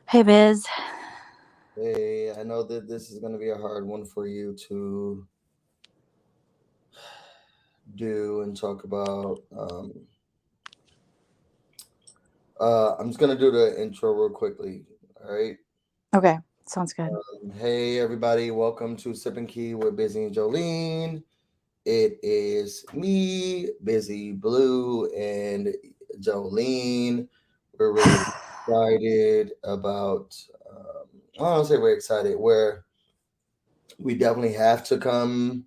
Hey Biz. Hey, I know that this is going to be a hard one for you to do and talk about. I'm just going to do the intro real quickly. All right. Okay, sounds good. Hey, everybody. Welcome to Sip Ki with Busy and Joleen. It is me, Busy Blue, and Joleen. We're really excited about, I don't say we're excited, where we definitely have to come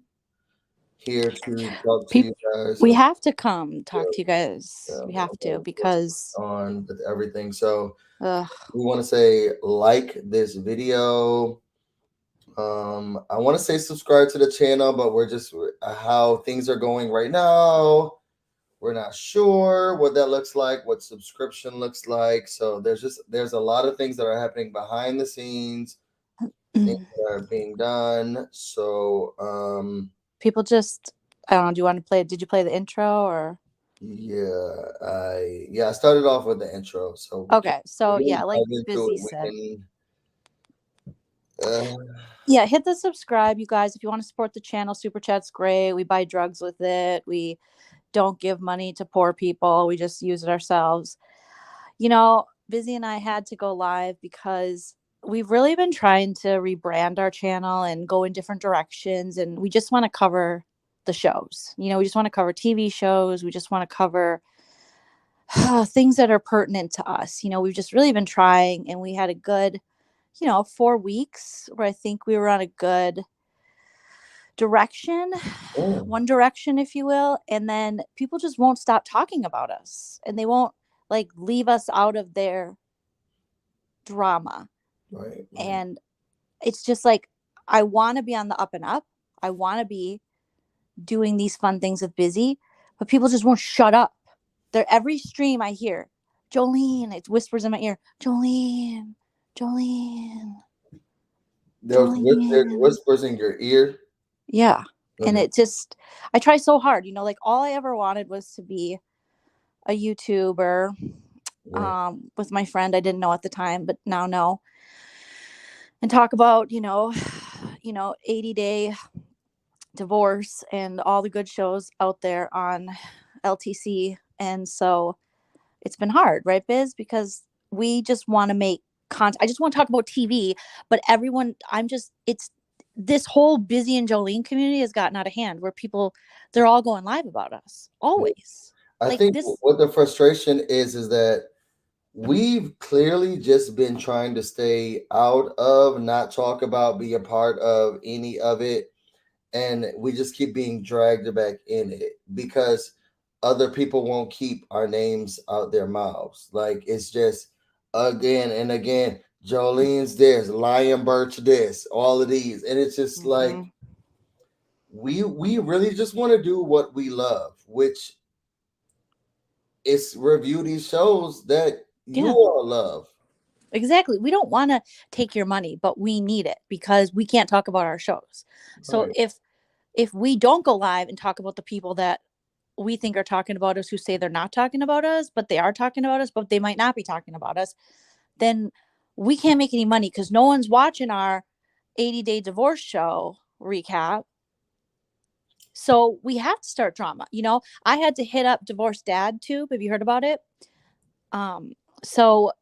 here to talk to People, you guys we about, have to come talk to you guys. We have to what's because on with everything. So ugh, we want to say like this video. I want to say subscribe to the channel, but we're just how things are going right now. We're not sure what that looks like, what subscription looks like. So there's a lot of things that are happening behind the scenes, things that are being done. So people just I don't know. Do you want to play? Did you play the intro or? I started off with the intro, so we can Okay, so really yeah, like dive into Busy it. We said, can yeah, hit the subscribe, you guys. If you want to support the channel, super chat's great. We buy drugs with it. We don't give money to poor people. We just use it ourselves. Busy and I had to go live because we've really been trying to rebrand our channel and go in different directions. And we just want to cover the shows. We just want to cover TV shows. We just want to cover things that are pertinent to us. We've just really been trying, and we had a good, 4 weeks where I think we were on a good direction, oh, one direction, if you will. And then people just won't stop talking about us, and they won't like leave us out of their drama. right. And it's just like, I want to be on the up and up. I want to be doing these fun things with Busy, but people just won't shut up. They're every stream I hear, Joleen, it whispers in my ear, Joleen, Joleen, There's Joleen. whispers in your ear. Yeah. And Okay. it just, I try so hard, like all I ever wanted was to be a YouTuber Right. with my friend I didn't know at the time, but now know, and talk about, 80-day divorce and all the good shows out there on LTC. And so it's been hard, right, Biz? Because we just want to make content. I just want to talk about TV, but it's this whole Busy and Jolene community has gotten out of hand where they're all going live about us Yeah. always. I Like think this. what the frustration is that we've clearly just been trying to stay out of, not talk about, be a part of any of it, and we just keep being dragged back in it because other people won't keep our names out their mouths. Like it's just again and again, Jolene's this, Lion Birch this, all of these, and it's just like Mhm. we really just want to do what we love, which is review these shows that you Yeah, all love. exactly. We don't want to take your money, but we need it because we can't talk about our shows. So Right. if we don't go live and talk about the people that we think are talking about us who say they're not talking about us, but they are talking about us, but they might not be talking about us, then we can't make any money because no one's watching our 80-day divorce show recap. So we have to start drama. I had to hit up Divorced Dad Tube. Have you heard about it? Um, so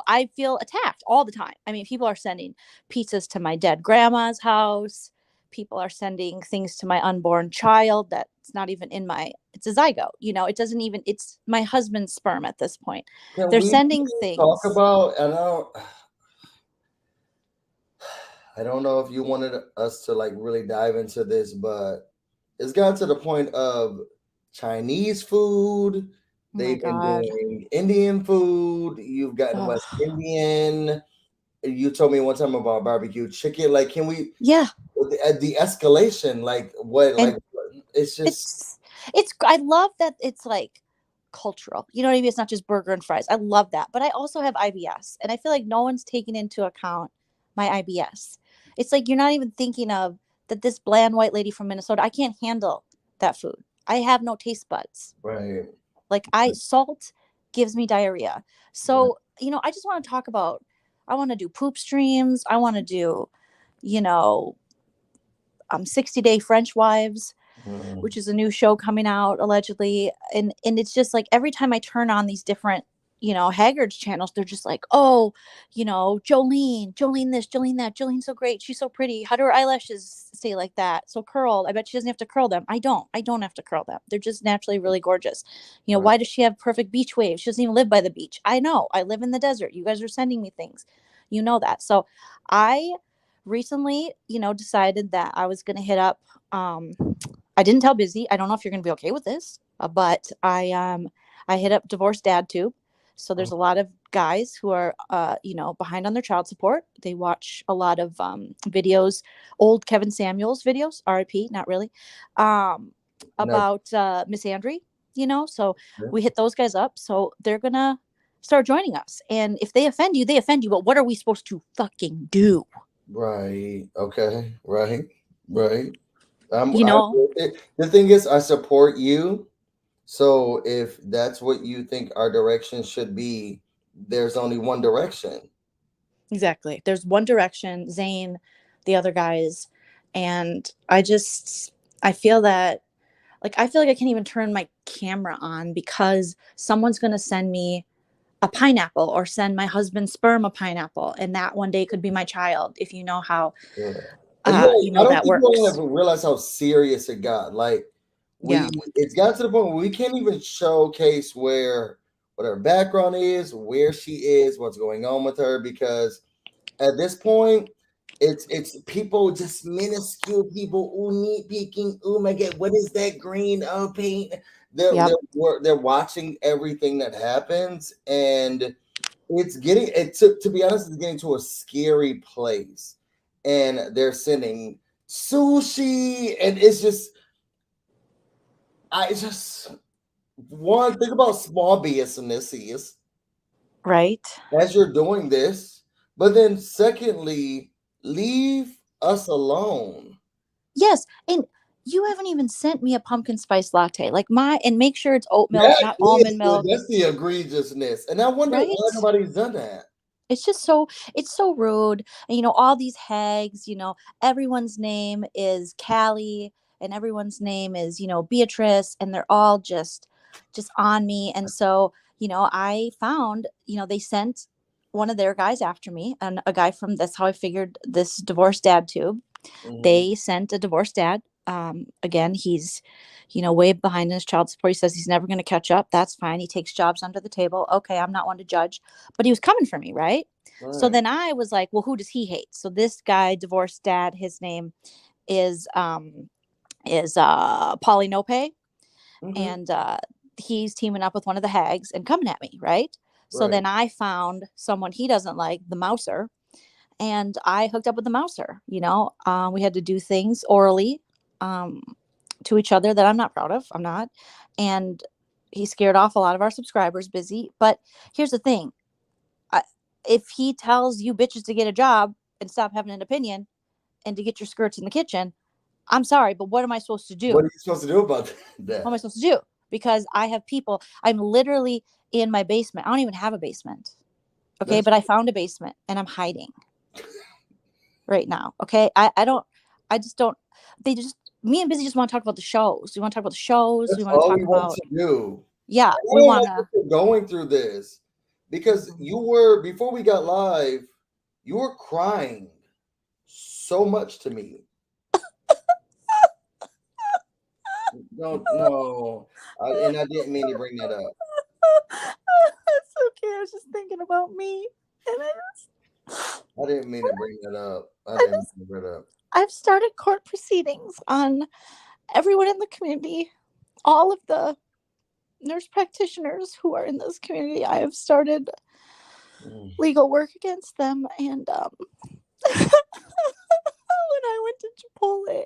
I feel attacked all the time. I mean, people are sending pizzas to my dead grandma's house. People are sending things to my unborn child that's not even it's a zygote. It doesn't even, it's my husband's sperm at this point. Can They're we sending please talk things. about? I don't know if you wanted us to like really dive into this, but it's gotten to the point of Chinese food. Oh my They've been God. doing Indian food. You've gotten West Ugh. Indian. You told me one time about barbecue chicken. Like, can we Yeah. the escalation? Like, what? And Like, it's just I love that it's like cultural. You know what I mean? It's not just burger and fries. I love that. But I also have IBS. And I feel like no one's taking into account my IBS. It's like you're not even thinking of that this bland white lady from Minnesota, I can't handle that food. I have no taste buds. right. Like salt gives me diarrhea. Right. So, I just want to talk about I want to do poop streams. I want to do, you know, 60-day French wives, Mm. which is a new show coming out allegedly. And it's just like every time I turn on these different, Haggard's channels, they're just like, oh, Jolene this, Jolene that, Jolene's so great, she's so pretty. How do her eyelashes stay like that? So curled. I bet she doesn't have to curl them. I don't have to curl them. They're just naturally really gorgeous. Right. Why does she have perfect beach waves? She doesn't even live by the beach. I know. I live in the desert. You guys are sending me things. You know that. So I recently, decided that I was going to hit up I didn't tell Busy. I don't know if you're going to be okay with this, but I hit up Divorced Dad Tube. So there's a lot of guys who are behind on their child support. They watch a lot of videos, old Kevin Samuels videos, RIP, not really, No. about Miss Andre. So we hit those guys up. So they're gonna start joining us. And if they offend you, they offend you. But what are we supposed to fucking do? Right. Okay. Right. Right. You know, The thing is, I support you. So if that's what you think our direction should be, there's only one direction. exactly. There's One Direction, Zayn, the other guys, and I feel that I feel like I can't even turn my camera on because someone's going to send me a pineapple or send my husband's sperm a pineapple, and that one day could be my child if you know how Yeah. And I don't that think you all have works. realized how serious it got. Like Yeah. it's got to the point where we can't even showcase what her background is, where she is, what's going on with her, because at this point, it's people, just minuscule people, neat peeking. Oh my god, what is that green paint? Yep. They're watching everything that happens, and to be honest, it's getting to a scary place, and they're sending sushi, and it's just I just one think about small businesses Right. as you're doing this, but then secondly, leave us alone. Yes, and you haven't even sent me a pumpkin spice latte. And make sure it's oat milk, That not is almond milk, that's the egregiousness, and I wonder why right? nobody's done that. It's just it's so rude. And all these hags, everyone's name is Callie and everyone's name is, Beatrice, and they're all just on me. And so, I found, they sent one of their guys after me, and a guy from That's How I Figured This Divorced Dad Tube. Mhm. They sent a divorced dad. Again, he's, way behind in his child support. He says he's never going to catch up. That's fine. He takes jobs under the table. Okay, I'm not one to judge, but he was coming for me, right? So Right. then I was like, well, who does he hate? So this guy, divorced dad, his name is Polly Nope, Mhm. and he's teaming up with one of the hags and coming at me, right? So Right. then I found someone he doesn't like, the Mouser, and I hooked up with the Mouser. We had to do things orally um, to each other that I'm not proud of. I'm not, and he scared off a lot of our subscribers. Busy, but here's the thing: I, if he tells you bitches to get a job and stop having an opinion and to get your skirts in the kitchen, I'm sorry, but what am I supposed to What do? are you supposed to do about What am I that? supposed to do? Because I have people. I'm literally in my basement. I don't even have a basement. Okay, That's but I found a basement and I'm hiding right now. Okay. I don't, I just don't, they just, me and Busy just want to talk about the shows. We want to talk about the shows. We that's want to all talk we want about, to do. yeah, I we don't want like to. that you're going through this because you were before we got live, you were crying so much to me. No, no, and I didn't mean to bring that up. It's okay. I was just thinking about me. And I didn't mean to bring that up. I I didn't just, mean to bring that up. I've started court proceedings on everyone in the community, all of the nurse practitioners who are in this community. I have started Mm. legal work against them. And when I went to Chipotle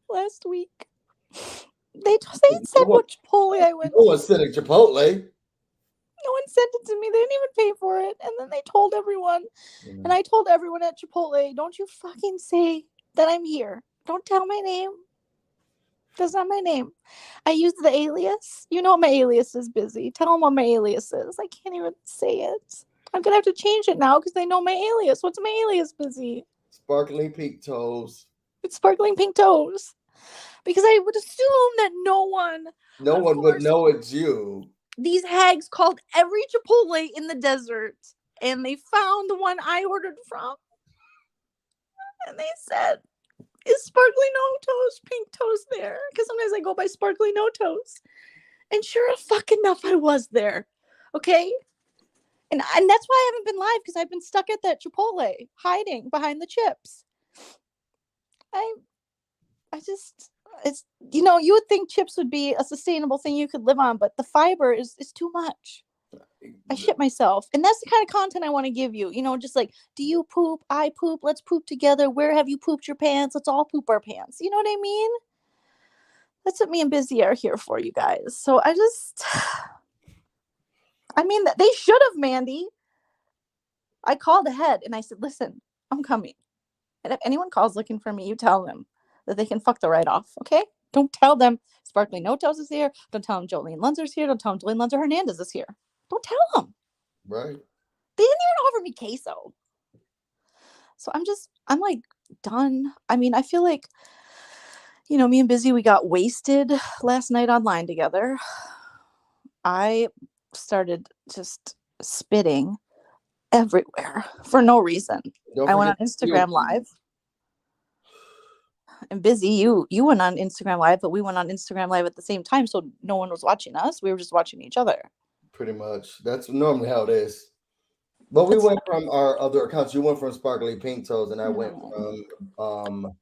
last week, they had said No one, what Chipotle I went no to. one said at Chipotle. No one sent it to me. They didn't even pay for it. And then they told everyone. And Mm. I told everyone at Chipotle, don't you fucking say that I'm here. Don't tell my name. That's not my name. I used the alias. You know what my alias is, Busy. Tell them what my alias is. I can't even say it. I'm gonna have to change it now because they know my alias. What's my alias, Busy? Sparkling pink toes. It's sparkling pink toes. Because I would assume that no one, No but of one would course, know it's you. these hags called every Chipotle in the desert and they found the one I ordered from. And they said, is sparkly no toes, pink toes there? Because sometimes I go by sparkly no toes. And sure fuck enough, I was there. Okay? And that's why I haven't been live, because I've been stuck at that Chipotle, hiding behind the chips. I just, it's, you would think chips would be a sustainable thing you could live on, but the fiber is too much. I shit myself. And that's the kind of content I want to give you. Just like, do you poop? I poop. Let's poop together. Where have you pooped your pants? Let's all poop our pants. You know what I mean? That's what me and Busy are here for, you guys. So they should have, Mandy. I called ahead and I said, listen, I'm coming. And if anyone calls looking for me, you tell them that they can fuck the right off, okay? Don't tell them Sparkly No Toes is here. Don't tell them Joleen Lunzer's here. Don't tell them Joleen Lunzer Hernandez is here. Don't tell them. Right. They didn't even offer me queso. So I'm like done. I feel like, me and Busy, we got wasted last night online together. I started just spitting everywhere for no reason. I went on Instagram Live. And Busy, you went on Instagram Live, but we went on Instagram Live at the same time, so no one was watching us. We were just watching each other. Pretty much. That's normally how it is. But we went from our other accounts. You went from Sparkly Pink Toes, and I went from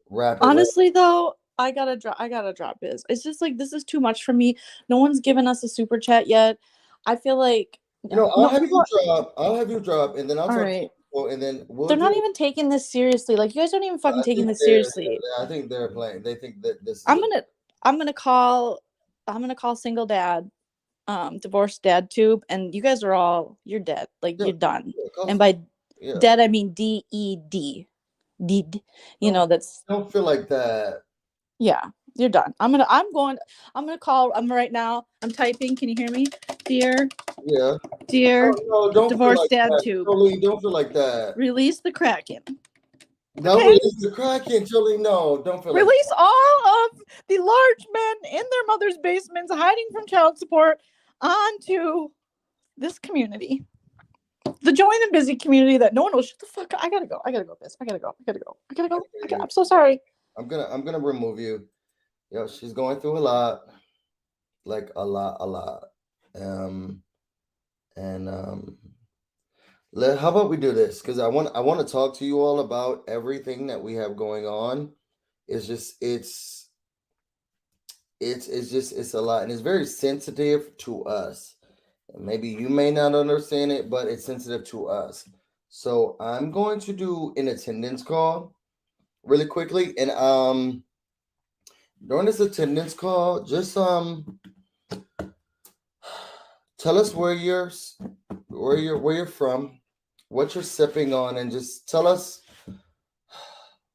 Rapid. Honestly, though, I gotta drop Biz. It's just like, this is too much for me. No one's given us a super chat yet. I feel like I'll have you drop, and then I'll talk to people, and then they're not even taking this seriously. Like, you guys aren't even fucking taking this seriously. I think they're playing. They think that this. I'm gonna call single dad, divorced dad tube, and you guys are you're dead. Like, you're done. And by dead, I mean DED. Did that's. Don't feel like that. Yeah, you're done. I'm gonna call. I'm right now. I'm typing. Can you hear me, dear? Yeah. Dear. No, don't divorced like dad that. tube. Joleen, don't feel like that. Release the Kraken. No, release the Kraken, Joleen. No, don't feel. Release all of the large men in their mother's basements, hiding from child support, onto this community. The Joleen and Busy community that no one will shut the fuck up. I gotta go, Biz. I gotta go. I'm so sorry. I'm gonna remove you. She's going through a lot. Like a lot. How about we do this? Because I want to talk to you all about everything that we have going on. It's a lot, and it's very sensitive to us. Maybe you may not understand it, but it's sensitive to us. So I'm going to do an attendance call really quickly, and during this attendance call, just tell us where you're from, what you're sipping on, and just tell us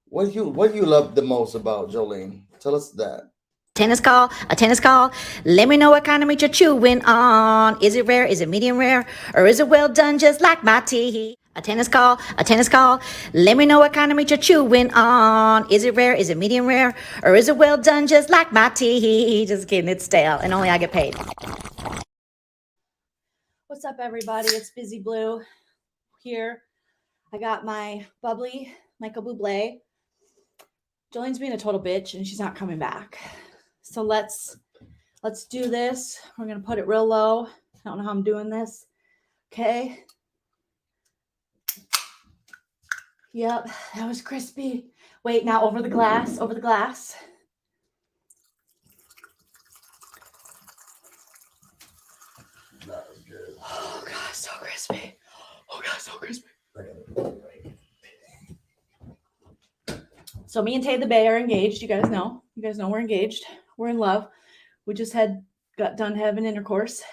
what you love the most about Joleen. Tell us that. A tennis call. Let me know what kind of meat you're chewing on. Is it rare? Is it medium rare? Or is it well done just like my tea? A tennis call. Let me know what kind of meat you're chewing on. Is it rare? Is it medium rare? Or is it well done just like my tea? Just kidding, it's stale and only I get paid. What's up, everybody? It's Busy Blue here. I got my Bubly, Michael Bubly. Jolene's being a total bitch and she's not coming back. So let's do this. We're going to put it real low. I don't know how I'm doing this. Okay. Yep, that was crispy. Wait, now over the glass. That was good. Oh, God, so crispy. So me and Tay the Bay are engaged. You guys know we're engaged. We're in love. We just got done having intercourse.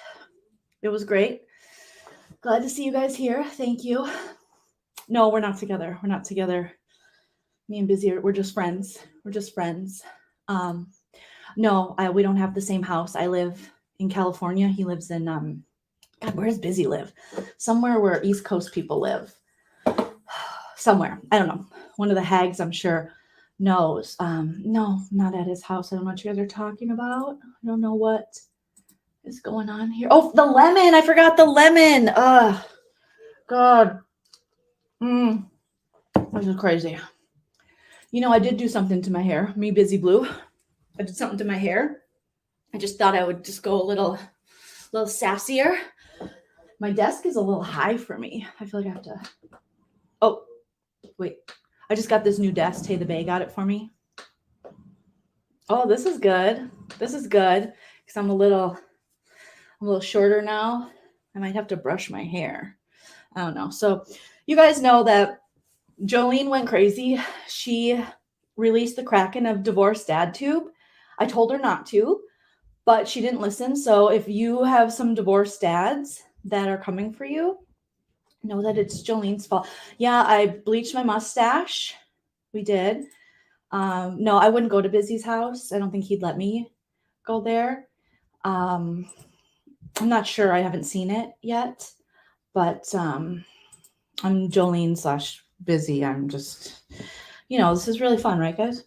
It was great. Glad to see you guys here. Thank you. No, we're not together. Me and Busy, we're just friends. No, we don't have the same house. I live in California. He lives in God, where does Busy live? Somewhere where East Coast people live. Somewhere. I don't know. One of the hags, I'm sure, knows. No, not at his house. I don't know what you guys are talking about. I don't know what is going on here. Oh, the lemon. I forgot the lemon. God. This is crazy. You know, I did do something to my hair. Me, Busy Blue. I did something to my hair. I just thought I would just go a little sassier. My desk is a little high for me. I feel like I have to. Oh, wait. I just got this new desk. Tay the Bay got it for me. Oh, this is good. This is good because I'm a little shorter now. I might have to brush my hair. I don't know. So you guys know that Joleen went crazy. She released the Kraken of Divorced Dad Tube. I told her not to, but she didn't listen. So if you have some divorced dads that are coming for you, know that it's Joleen's fault. Yeah, I bleached my mustache. We did. No, I wouldn't go to Busy's house. I don't think he'd let me go there. I'm not sure. I haven't seen it yet, but I'm Jolene / Busy. I'm just, this is really fun, right, guys?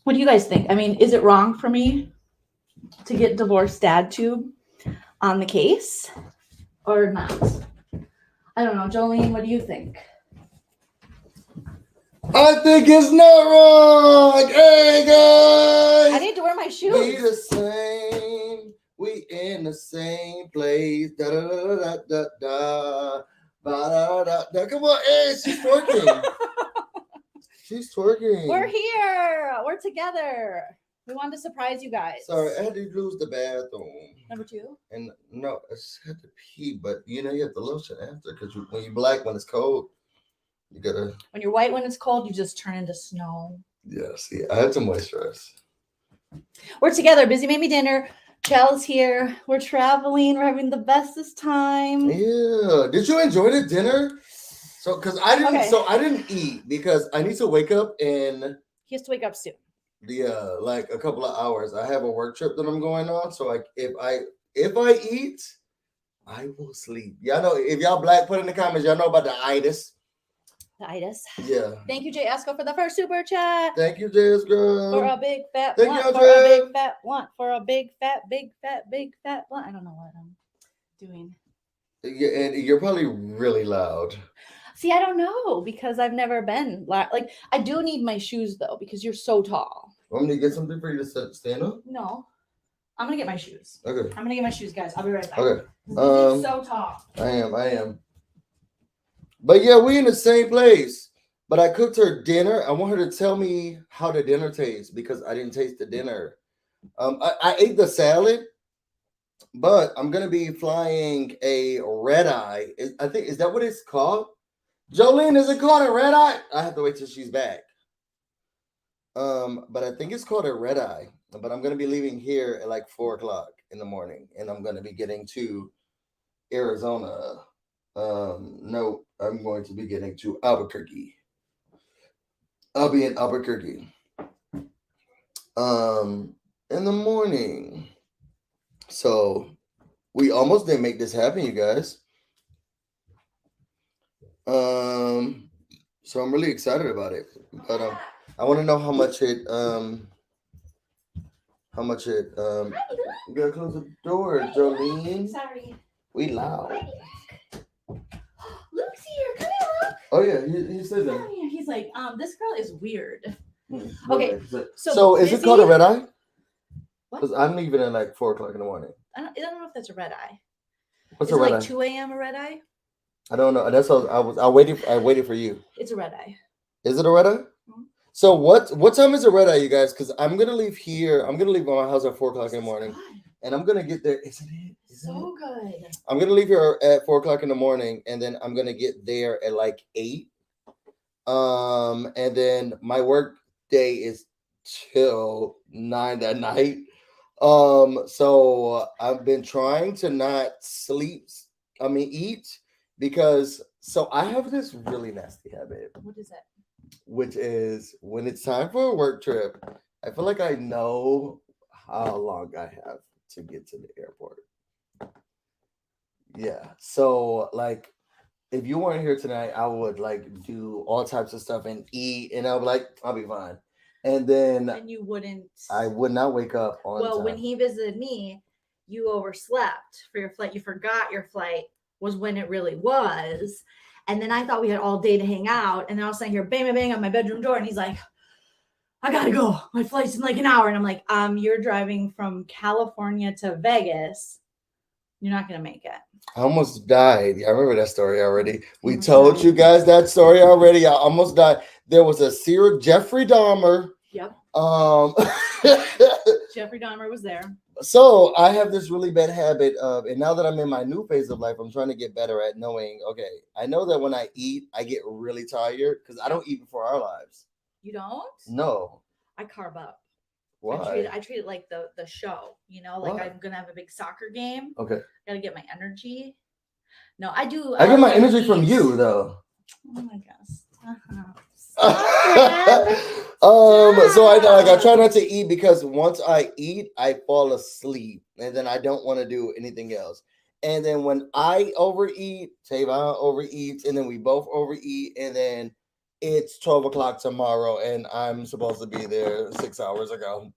What do you guys think? I mean, is it wrong for me to get Divorced Dad Tube on the case or not? I don't know. Jolene, what do you think? I think it's not wrong. Hey guys, I need to wear my shoes. We the same. We in the same place. Da da da da da da. Da da da. Come on, hey, she's twerking. She's twerking. We're here. We're together. We wanted to surprise you guys. Sorry, I had to use the bathroom. Number 2. And no, I just had to pee, but you have to lotion after because when you're black when it's cold. You gotta. When you're white when it's cold, you just turn into snow. Yeah, see, I had to moisturize. We're together. Busy made me dinner. Chel's here. We're traveling. We're having the bestest time. Yeah. Did you enjoy the dinner? So, because I didn't. Okay. So I didn't eat because I need to wake up in. He has to wake up soon. Yeah, like a couple of hours. I have a work trip that I'm going on. So like, if I eat, I will sleep. Y'all know if y'all black, put in the comments. Y'all know about the itis. Yeah. Thank you, Jay Esco, for the first super chat. Thank you, Jay's girl. For a big fat Thank blunt. you, For a big fat blunt. For a big fat blunt. I don't know what I'm doing. Yeah, and you're probably really loud. See, I don't know because I've never been like I do need my shoes though because you're so tall. Want me to get something for you to stand up? No. I'm gonna get my shoes. Okay. I'm gonna get my shoes, guys. I'll be right back. Okay. This is so tall. I am. But yeah, we in the same place. But I cooked her dinner. I want her to tell me how the dinner tastes because I didn't taste the dinner. I ate the salad, but I'm gonna be flying a red eye. I think is that what it's called? Joleen, is it called a red eye? I have to wait till she's back. But I think it's called a red eye. But I'm gonna be leaving here at like 4:00 in the morning, and I'm gonna be getting to Arizona. No, I'm going to be getting to Albuquerque. I'll be in Albuquerque. In the morning. So we almost didn't make this happen, you guys. So I'm really excited about it. But I want to know how much it you gotta close the door, Joleen. Sorry. We loud. Luke's here. Come here, Luke. Oh yeah, he said that. Come here. He's like, this girl is weird. Mm-hmm. Okay. So is it called a red eye? What? Because I'm leaving at like 4:00 in the morning. I don't know if that's a red eye. What's is a red like eye? 2 a.m. a red eye? I don't know. That's what I waited for you. It's a red eye. Is it a red eye? Mm-hmm. So what time is a red eye, you guys? Because I'm gonna leave here. I'm gonna leave my house at 4:00 in the morning, and I'm gonna get there. Isn't it? So good. I'm gonna leave here at 4:00 in the morning, and then I'm gonna get there at like 8. And then my work day is till 9 at night. So I've been trying to not eat because I have this really nasty habit. What is it? Which is when it's time for a work trip, I feel like I know how long I have to get to the airport. Yeah. So like if you weren't here tonight, I would like do all types of stuff and eat, and I'll be like, I'll be fine. And then And you wouldn't. I would not wake up on Well, time. when he visited me, you overslept for your flight. You forgot your flight was when it really was. And then I thought we had all day to hang out. And then I was sitting here, bang, bang, bang on my bedroom door. And he's like, I gotta go. My flight's in like an hour. And I'm like, you're driving from California to Vegas. You're not gonna make it. I almost died. I remember that story already. We Almost told died. you guys that story already. I almost died. There was a serial Jeffrey Dahmer. Yep. Um Jeffrey Dahmer was there. So I have this really bad habit of, and now that I'm in my new phase of life, I'm trying to get better at knowing, okay, I know that when I eat, I get really tired because I don't eat before our lives. You don't? No. I carb up. Why? I treat it like the show, like Why? I'm gonna have a big soccer game. Okay. Gotta get my energy. No, I do. I get my like energy from eat. you though. Oh my gosh. So I try not to eat because once I eat, I fall asleep and then I don't want to do anything else. And then when I overeat, Tavon overeats, and then we both overeat, and then it's 12 o'clock tomorrow, and I'm supposed to be there 6 hours ago.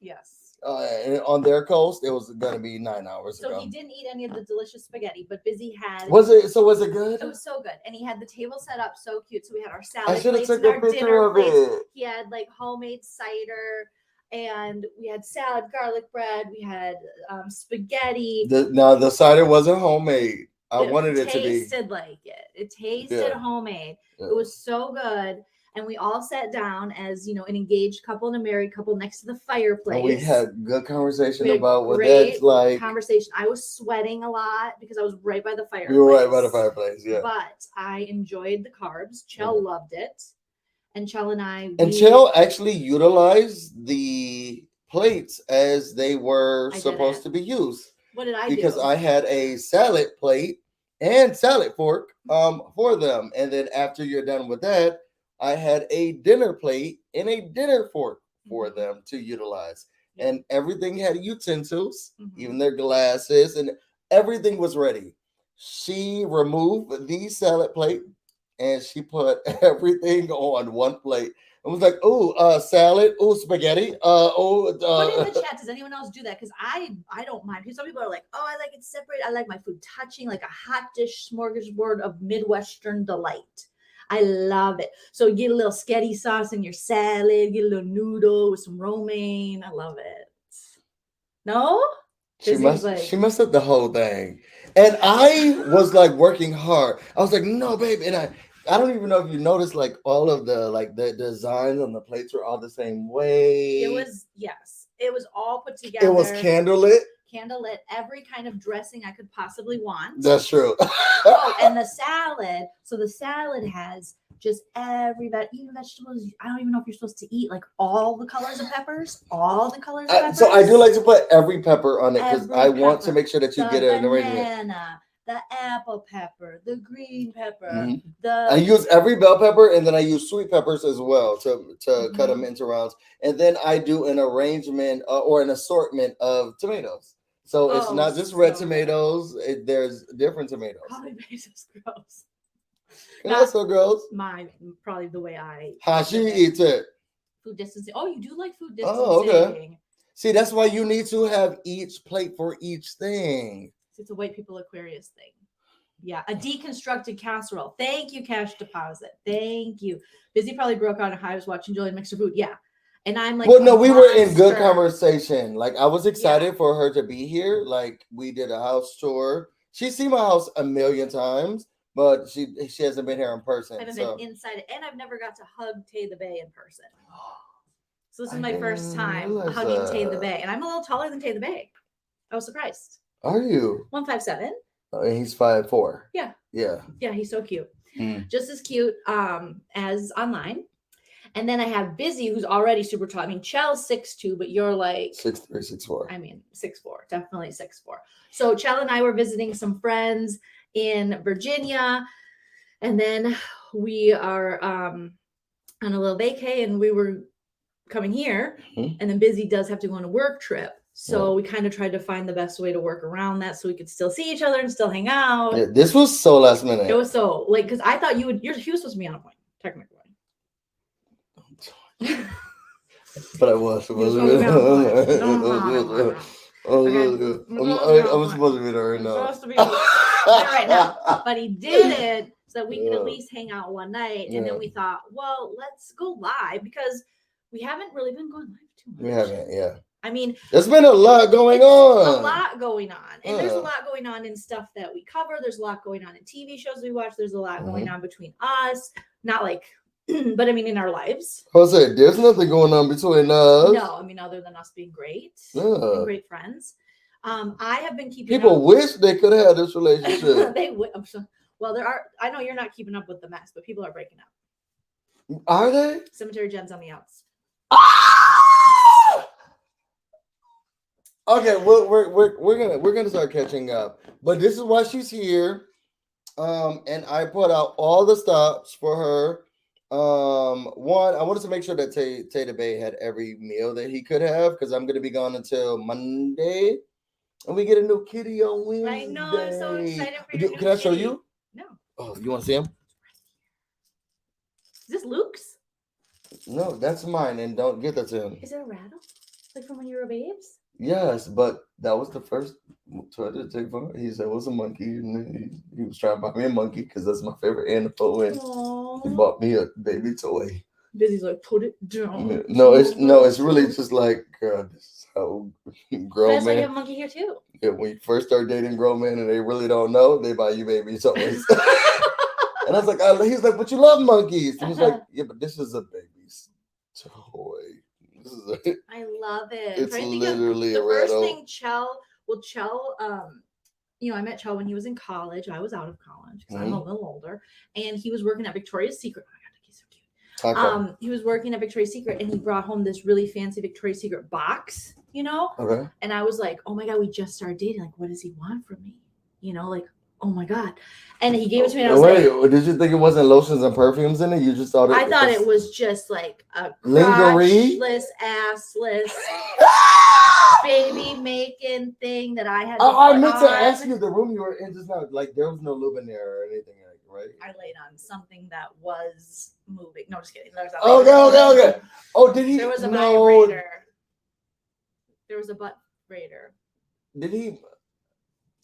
Yes. And on their coast, it was gonna be 9 hours So ago. he didn't eat any of the delicious spaghetti, but Busy had. Was it good? It was so good, and he had the table set up so cute. So we had our salad I should have plates and took a our picture dinner of plates. it. He had like homemade cider, and we had salad, garlic bread. We had spaghetti. The cider wasn't homemade. I wanted it to be. It tasted like it. It tasted homemade. Yeah. It was so good. And we all sat down as, an engaged couple and a married couple next to the fireplace. And we had good conversation We had about what that's like. Conversation. I was sweating a lot because I was right by the fireplace. You were right by the fireplace, yeah. But I enjoyed the carbs. Chell loved it. And Chell and I. And Chell actually utilized the plates as they were supposed to be used. What did I do? Because I had a salad plate and salad fork for them. And then after you're done with that, I had a dinner plate and a dinner fork for them to utilize. And everything had utensils, even their glasses, and everything was ready. She removed the salad plate and she put everything on one plate. It was like, salad, spaghetti, Put in the chat, does anyone else do that? Because I don't mind. Some people are like, I like it separate. I like my food touching, like a hot dish smorgasbord of Midwestern delight. I love it. So you get a little sketty sauce in your salad, get a little noodle with some romaine. I love it. No? She messed up the whole thing. And I was like working hard. I was like, no, babe. And I don't even know if you noticed, like all of the designs on the plates were all the same way. It was, yes. It was all put together. It was candlelit. Candlelit, every kind of dressing I could possibly want. That's true. And the salad. So the salad has just even vegetables. I don't even know if you're supposed to eat like all the colors of peppers. All the colors of peppers. So I do like to put every pepper on it because I want to make sure that you get it in the arrangement. The apple pepper, the green pepper, I use every bell pepper, and then I use sweet peppers as well to cut them into rounds. And then I do an arrangement or an assortment of tomatoes. So it's not just red tomatoes. There's different tomatoes. Probably makes us gross. Not so gross. Probably the way I. How she eats it. Food distancing. Oh, you do like food distancing. Oh, okay. See, that's why you need to have each plate for each thing. It's a white people Aquarius thing. Yeah, a deconstructed casserole. Thank you, cash deposit. Thank you. Busy probably broke out in hives watching Joleen mix her food. Yeah. And I'm like, well, no, we were in good conversation. Like, I was excited for her to be here. Like, we did a house tour. She's seen my house a million times, but she hasn't been here in person. I haven't been inside it, and I've never got to hug Tay the Bay in person. So this is my first time hugging Tay the Bay, and I'm a little taller than Tay the Bay. I was surprised. Are you? 157. And he's 5'4". Yeah. Yeah. Yeah, he's so cute. Just as cute as online. And then I have Busy, who's already super tall. I mean, Chell's 6'2", but you're like 6'3", 6'4". I mean, 6'4", definitely 6'4". So Chell and I were visiting some friends in Virginia, and then we are on a little vacay, and we were coming here, and then Busy does have to go on a work trip. So we kind of tried to find the best way to work around that so we could still see each other and still hang out. Yeah, this was so last minute. It was so like because I thought he was supposed to be on a point, technically. But I was supposed to be. I was supposed to be there right now. Supposed to be right now. But he did it so that we could at least hang out one night. And then we thought, well, let's go live because we haven't really been going live too much. We haven't, yeah. I mean, there's been a lot going on. A lot going on. And there's a lot going on in stuff that we cover. There's a lot going on in TV shows we watch. There's a lot going on between us. Not like, but I mean, in our lives. Jose, there's nothing going on between us. No, I mean, other than us being great. And great friends. I have been keeping People wish they could have had this relationship. They would. Well, there are. I know you're not keeping up with the mess, but people are breaking up. Are they? Cemetery Jen's on the outs. Okay, we're gonna start catching up, but this is why she's here. And I put out all the stops for her. One, I wanted to make sure that Tater Bay had every meal that he could have because I'm gonna be gone until Monday, and we get a new kitty on Wednesday. I know, I'm so excited for your new Can I show you? No. Oh, you want to see him? Is this Luke's? No, that's mine, and don't get that to him. Is it a rattle? Like from when you were babes? Yes, but that was the first toy to take from her. He said it was a monkey, and he was trying to buy me a monkey because that's my favorite animal. And he bought me a baby toy. Busy's like, put it down. No, it's really just like, girl, this is how grown That's men. why you have a monkey here too. Yeah, when you first start dating grown men and they really don't know, they buy you baby toys. And I was like, he's like, but you love monkeys. And he's like, yeah, but this is a baby's toy. I love it. It's literally a rattle. The first thing Chell, I met Chell when he was in college. I was out of college because I'm a little older, and he was working at Victoria's Secret. Oh my god, he's so cute. He was working at Victoria's Secret, and he brought home this really fancy Victoria's Secret box, Okay. And I was like, oh my god, we just started dating. Like, what does he want from me? Like, oh my god. And he gave it to me. And I was like, did you think it wasn't lotions and perfumes in it? You just thought I thought it was just like a lingerie, crotchless, assless baby making thing that I had. I meant to ask you the room you were in just now. Like there was no lube in there or anything, right? I laid on something that was moving. No, just kidding. Okay. Oh, did he? There was a vibrator. There was a butt vibrator. Did he?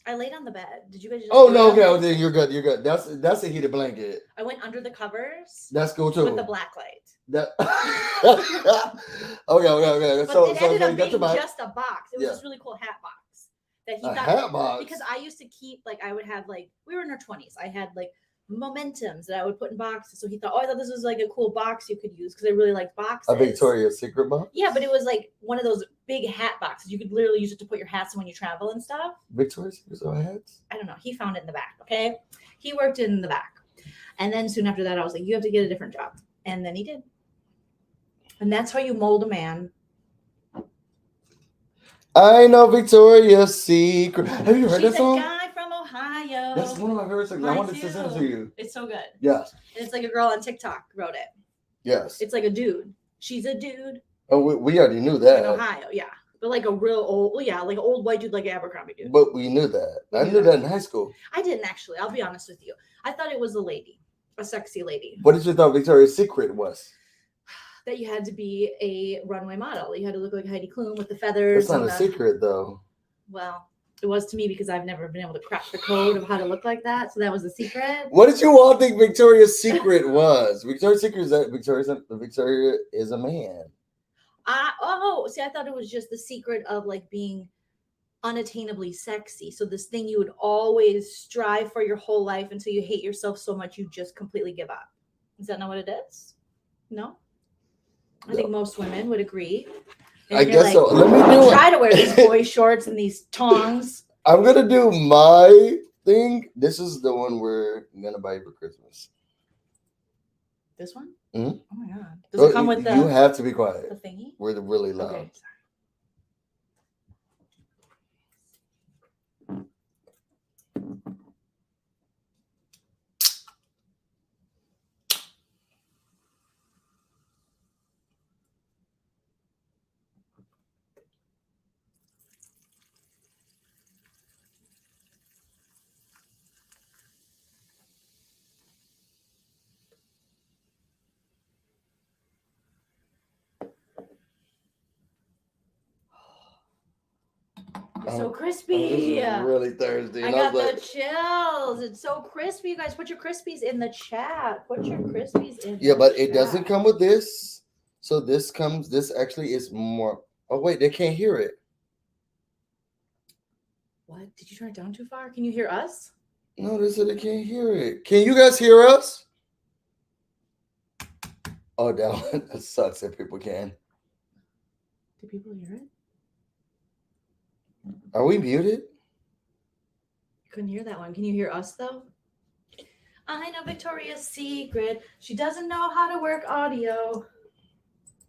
I laid on the bed. Did you guys just okay, you're good. That's a heated blanket. I went under the covers. That's cool too. With the black light. Okay. But it ended up being just a box. It was this really cool hat box that he thought. Hat box? Because I used to keep I would have we were in our 20s. I had momentums that I would put in boxes. So he thought, I thought this was like a cool box you could use because I really liked boxes. A Victoria's Secret box? Yeah, but it was like one of those big hat boxes. You could literally use it to put your hats in when you travel and stuff. Victoria's Secret hats? I don't know. He found it in the back. Okay. He worked in the back. And then soon after that, I was like, you have to get a different job. And then he did. And that's how you mold a man. I know Victoria's Secret. Have you heard that song? She's a guy from Ohio. That's one of my favorite songs. I wanted to send it to you. It's so good. Yes. And it's like a girl on TikTok wrote it. Yes. It's like a dude. She's a dude. Oh, we already knew that. In Ohio, yeah. But like a real old, like an old white dude, like an Abercrombie dude. But we knew that. I knew that in high school. I didn't actually. I'll be honest with you. I thought it was a lady, a sexy lady. What did you thought Victoria's Secret was? That you had to be a runway model. You had to look like Heidi Klum with the feathers. That's not a secret, though. Well, it was to me because I've never been able to crack the code of how to look like that. So that was the secret. What did you all think Victoria's Secret was? Victoria's Secret is that Victoria is a man. See, I thought it was just the secret of being unattainably sexy. So this thing you would always strive for your whole life until you hate yourself so much you just completely give up. Is that not what it is? No? I think most women would agree. And I guess so. Let me try to wear these boy shorts and these tongs. I'm gonna do my thing. This is the one we're gonna buy for Christmas. This one? Mm-hmm. Oh my god! Does it come with the? You have to be quiet. The thingy? We're really loud. Okay. so crispy. I'm really thirsty. I And got was the chills. It's so crispy, you guys. Put your crispies in the chat. Put your crispies in yeah, the but chat. it doesn't come with this. So this actually is more. Oh, wait, they can't hear it. What? Did you turn it down too far? Can you hear us? No, they said they can't hear it. Can you guys hear us? Oh, that sucks if people can. Do people hear it? Are we muted? I couldn't hear that one. Can you hear us though? I know Victoria's secret. She doesn't know how to work audio.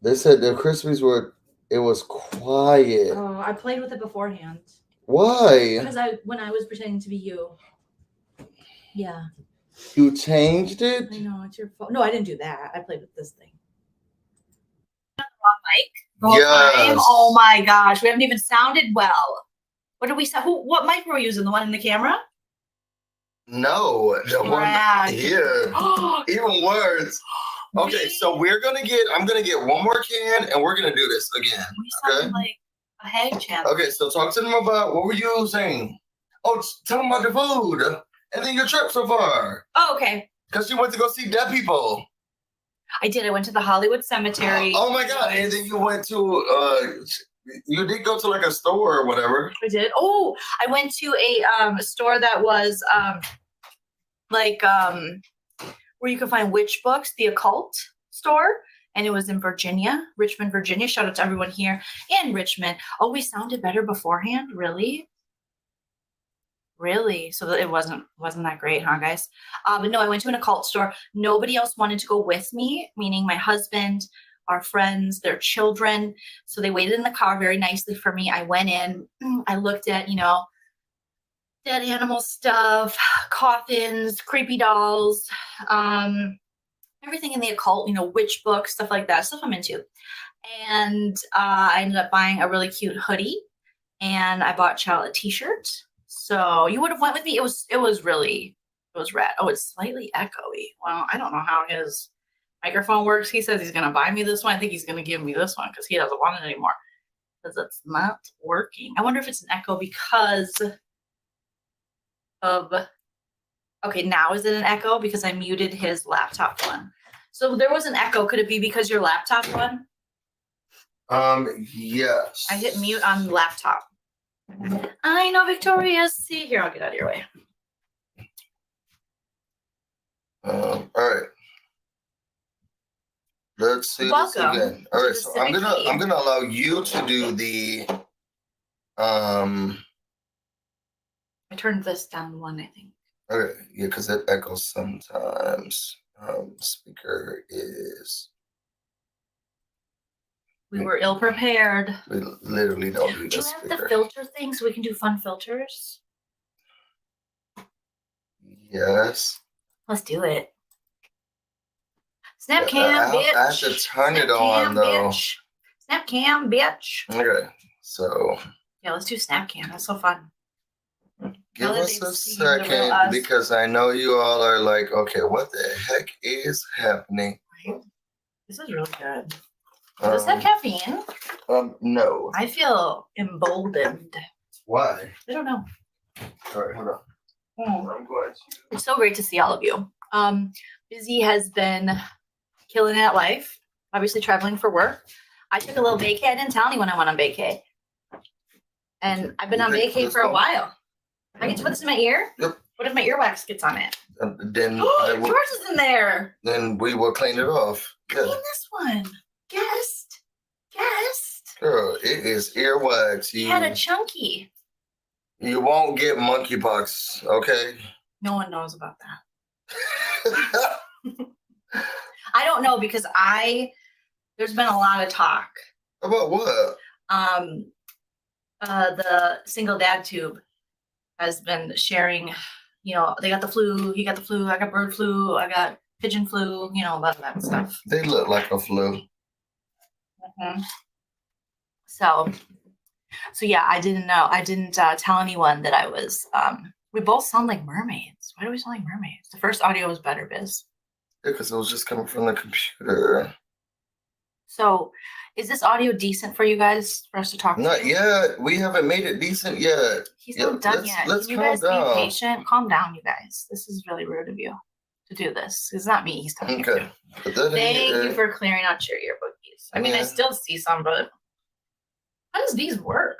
They said the Krispies it was quiet. Oh, I played with it beforehand. Why? Because when I was pretending to be you. Yeah. You changed it? I know, it's your fault. No, I didn't do that. I played with this thing. Mic the whole time. Oh my gosh, we haven't even sounded well. What did we say? What mic were we using? The one in the camera? No, the one here. Even worse. Okay, so I'm gonna get one more can and we're gonna do this again. We sounded like a hag channel. Okay, so talk to them about what were you saying? Oh, tell them about the food and then your trip so far. Oh, okay. Because you went to go see dead people. I did. I went to the Hollywood Cemetery. Oh my God! And then you went to you did go to like a store or whatever. I did. Oh, I went to a store that was where you can find witch books, the occult store, and it was in Virginia, Richmond, Virginia. Shout out to everyone here in Richmond. Oh, we sounded better beforehand, really? Really? So it wasn't that great, huh, guys? But no, I went to an occult store. Nobody else wanted to go with me, meaning my husband, our friends, their children. So they waited in the car very nicely for me. I went in. I looked at, dead animal stuff, coffins, creepy dolls, everything in the occult, witch books, stuff like that, stuff I'm into. And I ended up buying a really cute hoodie, and I bought Chell a t-shirt. So you would have went with me. It was rad. Oh, it's slightly echoey. Well, I don't know how his microphone works. He says he's going to buy me this one. I think he's going to give me this one because he doesn't want it anymore because it's not working. I wonder if it's an echo because of, okay, now is it an echo? Because I muted his laptop one. So there was an echo. Could it be because your laptop one? Yes. I hit mute on the laptop. I know Victoria's. See, here, I'll get out of your way. All right. Let's see this again. All right, so I'm gonna allow you to do the I turned this down one, I think. Okay, yeah, because it echoes sometimes. Speaker is. We were ill prepared. We literally don't do Do you this. have the filter thing so we can do fun filters? Yes. Let's do it. Snap cam, bitch. I have to turn it on, though. Snap cam, bitch. Okay, so. Yeah, let's do snap cam. That's so fun. Give us a second because I know you all are like, okay, what the heck is happening? Right? This is really good. Does this have caffeine? No. I feel emboldened. Why? I don't know. All right, hold on. I'm going to. It's so great to see all of you. Busy has been killing it at life, obviously traveling for work. I took a little vacay. I didn't tell anyone I went on vacay. And I've been on vacay for a while. I get to put this in my ear? Yep. What if my earwax gets on it? Then yours is in there. Then we will clean it off. Clean this one. Guest. Girl, it is earwax. You had a chunky. You won't get monkeypox, okay? No one knows about that. I don't know because there's been a lot of talk. About what? The single dad tube has been sharing, they got the flu, he got the flu, I got bird flu, I got pigeon flu, a lot of that stuff. They look like a flu. Mm-hmm. So yeah, I didn't know. I didn't tell anyone that I was, we both sound like mermaids. Why do we sound like mermaids? The first audio was better, Biz. Yeah, because it was just coming from the computer. So, is this audio decent for you guys for us to talk Not to? yet. We haven't made it decent yet. He's not done yet. Let's Can you calm guys down. be patient? Calm down, you guys. This is really rude of you to do this. It's not me he's talking to. Thank you for clearing out your ear boogies. I mean, I still see some, but how does these work?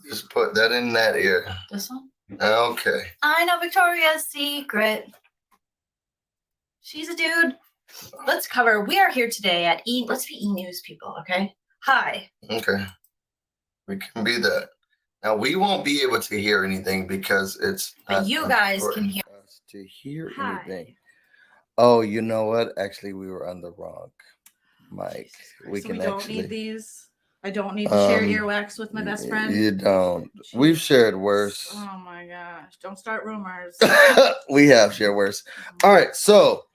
Just put that in that ear. This one? Okay. I know Victoria's secret. She's a dude. Let's cover. We are here today at let's be E-News people, okay? Hi. Okay. We can be that. Now we won't be able to hear anything because it's But you guys can hear us to hear Hi. anything. Oh, you know what? Actually, we were on the wrong mic. We so can we don't actually need these. I don't need to share earwax with my best friend. You don't. We've shared worse. Oh my gosh. Don't start rumors. We have shared worse. All right, so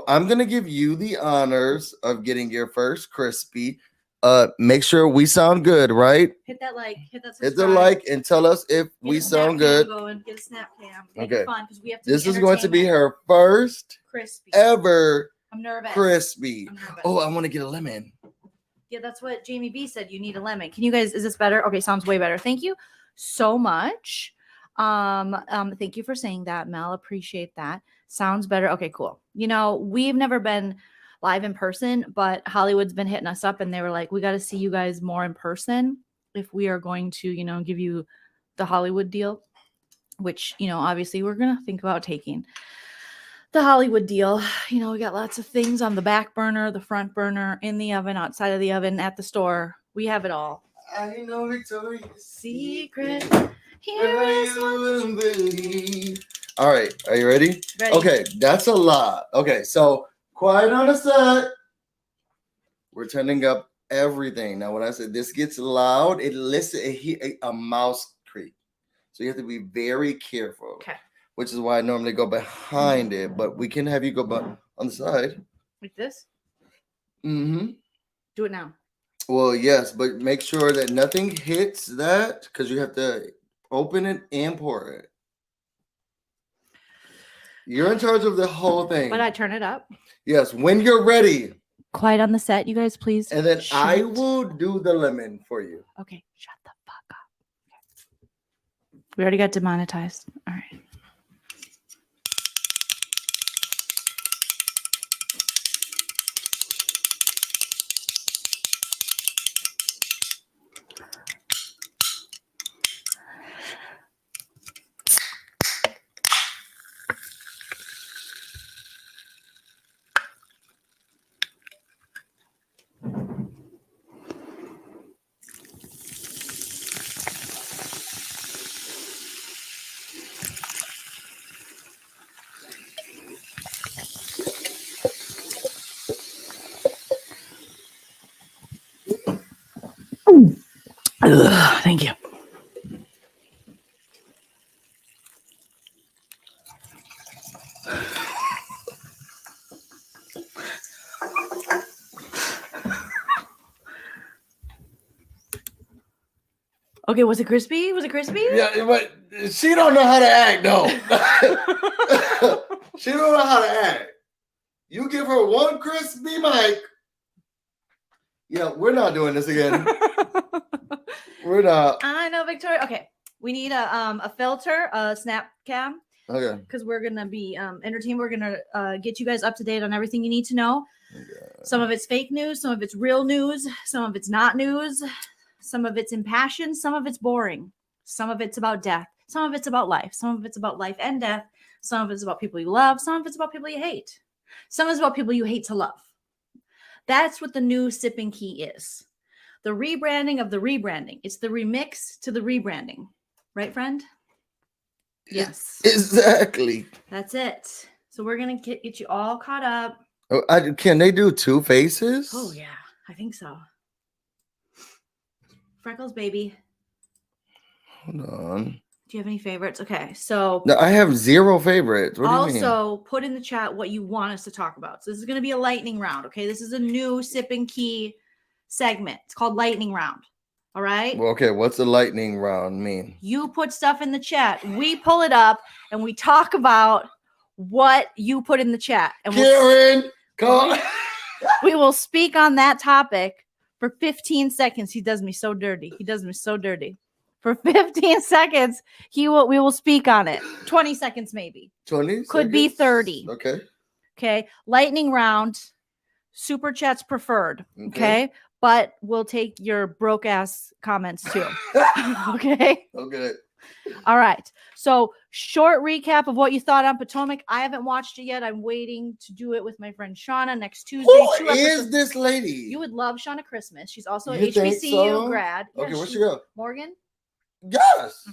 I'm gonna give you the honors of getting your first crispy. Make sure we sound good, right? Hit that like, hit that Hit subscribe. the like and tell us if Get we a snap sound cam good. Going. Get a snap cam. Make Okay. it fun because we have to. This be is going to be entertainment. her first crispy. ever I'm nervous. crispy. I'm nervous. Oh, I want to get a lemon. Yeah, that's what Jamie B said. You need a lemon. Can you guys? Is this better? Okay, sounds way better. Thank you so much. Thank you for saying that, Mel. Appreciate that. Sounds better. Okay, cool. You know, we've never been live in person, but Hollywood's been hitting us up and they were like, we got to see you guys more in person if we are going to, you know, give you the Hollywood deal, which, you know, obviously we're going to think about taking the Hollywood deal. You know, we got lots of things on the back burner, the front burner, in the oven, outside of the oven, at the store. We have it all. I know Victoria's Secret. Here is one believe. All right, are you ready? Ready. Okay, that's a lot. Okay, so quiet on the set. We're turning up everything. Now, when I said this gets loud, it a mouse creak. So you have to be very careful. Okay. Which is why I normally go behind it, but we can have you go on the side. Like this? Mm-hmm. Do it now. Well, yes, but make sure that nothing hits that because you have to open it and pour it. You're in charge of the whole thing. But I turn it up. Yes, when you're ready. Quiet on the set, you guys, please. And then I will do the lemon for you. Okay, shut the fuck up. Okay. We already got demonetized. All right. Thank you. Okay, was it crispy? Was it crispy? Yeah, but she don't know how to act, no. She don't know how to act. You give her one crispy mic. Yeah, we're not doing this again. We're not. I know, Victoria. Okay, we need a filter, a snap cam. Okay. Because we're gonna be entertained. We're gonna get you guys up to date on everything you need to know. Okay. Some of it's fake news, some of it's real news, some of it's not news, some of it's impassioned, some of it's boring, some of it's about death, some of it's about life, some of it's about life and death, some of it's about people you love, some of it's about people you hate, some is about people you hate to love. That's what the new Sip Ki is. The rebranding of the rebranding. It's the remix to the rebranding. Right, friend? Yes. Exactly. That's it. So we're going to get you all caught up. Oh, can they do two faces? Oh, yeah. I think so. Freckles, baby. Hold on. Do you have any favorites? Okay. So No, I have zero favorites. What do you mean? also put in the chat what you want us to talk about. So this is going to be a lightning round. Okay. This is a new Sip Ki segment. It's called lightning round. All right. Well, okay. What's the lightning round mean? You put stuff in the chat. We pull it up and we talk about what you put in the chat. And Karen, come on. We will speak on that topic for 15 seconds. He does me so dirty. For 15 seconds, we will speak on it. 20 seconds maybe. 20 Could be 30. Okay. Lightning round. Super chats preferred. Okay. But we'll take your broke ass comments too. Okay. Okay. All right. So, short recap of what you thought on Potomac. I haven't watched it yet. I'm waiting to do it with my friend Shauna next Tuesday. Who is this lady? You would love Shauna Christmas. She's also an You think HBCU so? grad. Okay, Yeah, where's she go? Morgan. Yes.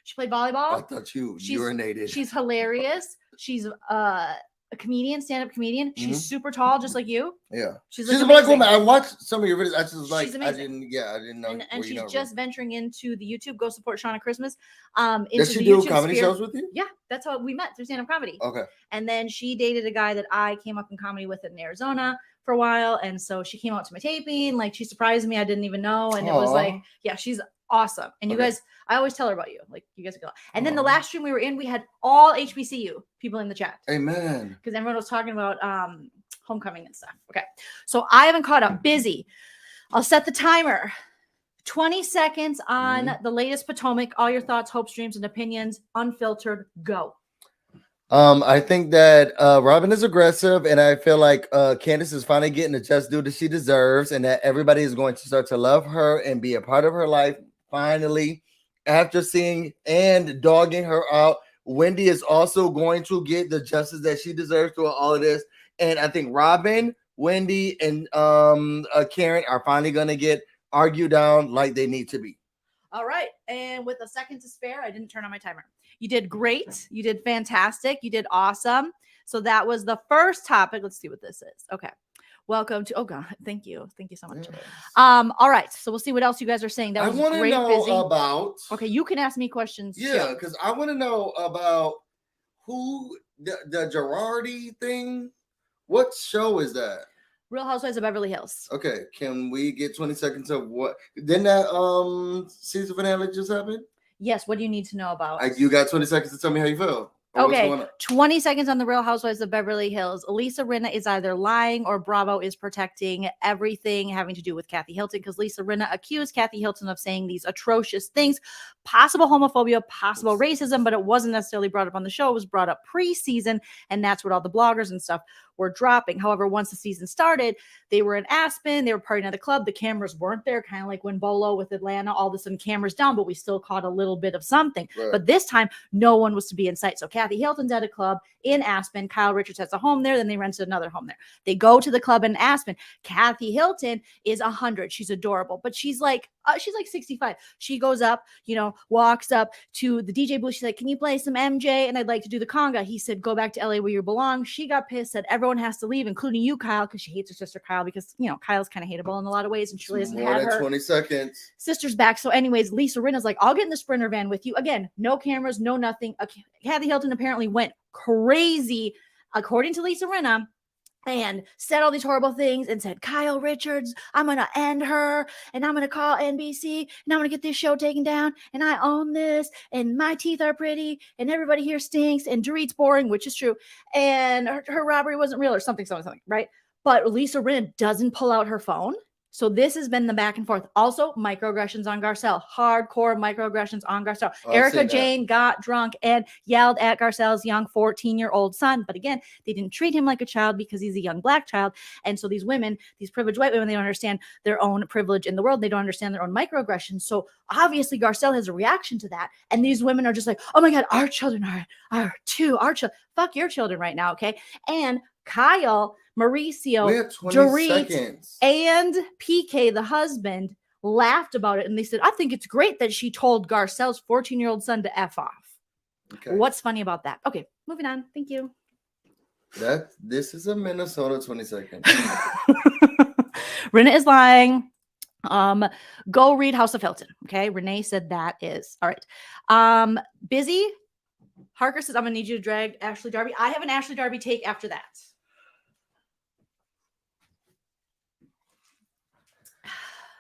She played volleyball. I thought you urinated. She's hilarious. She's a comedian, stand-up comedian. She's super tall, just like you. Yeah. She's a black woman. I watched some of your videos. I just was like, I didn't know. And she's just venturing into the YouTube. Go support Shauna Christmas. Does she do comedy shows with you? Yeah, that's how we met, through stand-up comedy. Okay. And then she dated a guy that I came up in comedy with in Arizona for a while. And so she came out to my taping. Like, she surprised me. I didn't even know. And it was like, yeah, she's awesome. And you guys, I always tell her about you. Like, you guys go. And then the last stream we were in, we had all HBCU people in the chat. Amen. Because everyone was talking about homecoming and stuff. Okay. So I haven't caught up. Busy. I'll set the timer. 20 seconds on the latest Potomac. All your thoughts, hopes, dreams, and opinions. Unfiltered. Go. I think that Robin is aggressive, and I feel like Candace is finally getting the just due that she deserves, and that everybody is going to start to love her and be a part of her life finally, after seeing and dogging her out. Wendy is also going to get the justice that she deserves through all of this, and I think Robin, Wendy, and Karen are finally going to get argued down like they need to be. All right, and with a second to spare, I didn't turn on my timer. You did great. You did fantastic. You did awesome. So that was the first topic. Let's see what this is. Okay. Welcome to, oh God, thank you. Thank you so much. Yes. All right. So we'll see what else you guys are saying. That was great. I want to know about. Okay. You can ask me questions. Yeah. Because I want to know about who the Girardi thing. What show is that? Real Housewives of Beverly Hills. Okay. Can we get 20 seconds of what? Didn't that season finale just happen? Yes. What do you need to know about? You got 20 seconds to tell me how you feel. Okay, 20 seconds on the Real Housewives of Beverly Hills. Lisa Rinna is either lying or Bravo is protecting everything having to do with Kathy Hilton, because Lisa Rinna accused Kathy Hilton of saying these atrocious things, possible homophobia, possible racism, but it wasn't necessarily brought up on the show. It was brought up pre-season, and that's what all the bloggers and stuff were dropping. However, once the season started, they were in Aspen, they were partying at the club, the cameras weren't there, kind of like when Bolo with Atlanta, all of a sudden cameras down, but we still caught a little bit of something. Right. But this time, no one was to be in sight. So Kathy Hilton's at a club in Aspen, Kyle Richards has a home there, then they rented another home there. They go to the club in Aspen. Kathy Hilton is 100. She's adorable, but she's like 65. She goes up, walks up to the DJ booth. She's like, "Can you play some MJ? And I'd like to do the conga." He said, "Go back to LA where you belong." She got pissed, said everyone has to leave, including you, Kyle, because she hates her sister Kyle, because Kyle's kind of hateable in a lot of ways, and she doesn't have her 20 seconds sister's back. So anyways, Lisa Rinna's like, "I'll get in the Sprinter van with you." Again, no cameras, no nothing. Kathy Hilton apparently went crazy, according to Lisa Rinna, and said all these horrible things and said, "Kyle Richards, I'm going to end her, and I'm going to call NBC, and I'm going to get this show taken down, and I own this, and my teeth are pretty, and everybody here stinks, and Dorit's boring," which is true, and her robbery wasn't real, or something, right? But Lisa Rinna doesn't pull out her phone. So this has been the back and forth. Also, microaggressions on Garcelle. Hardcore microaggressions on Garcelle. Erica Jane got drunk and yelled at Garcelle's young 14-year-old son. But again, they didn't treat him like a child because he's a young black child. And so these women, these privileged white women, they don't understand their own privilege in the world. They don't understand their own microaggressions. So obviously Garcelle has a reaction to that. And these women are just like, "Oh my God, our children are too. Our children. Fuck your children right now, okay?" And Kyle, Mauricio, Dorit, and PK, the husband, laughed about it. And they said, "I think it's great that she told Garcelle's 14-year-old son to F off." Okay. What's funny about that? Okay, moving on. Thank you. This is a Minnesota 20 seconds. Rinna is lying. Go read House of Hilton. Okay, Renee said that is. All right. Busy. Harker says, "I'm going to need you to drag Ashley Darby." I have an Ashley Darby take after that.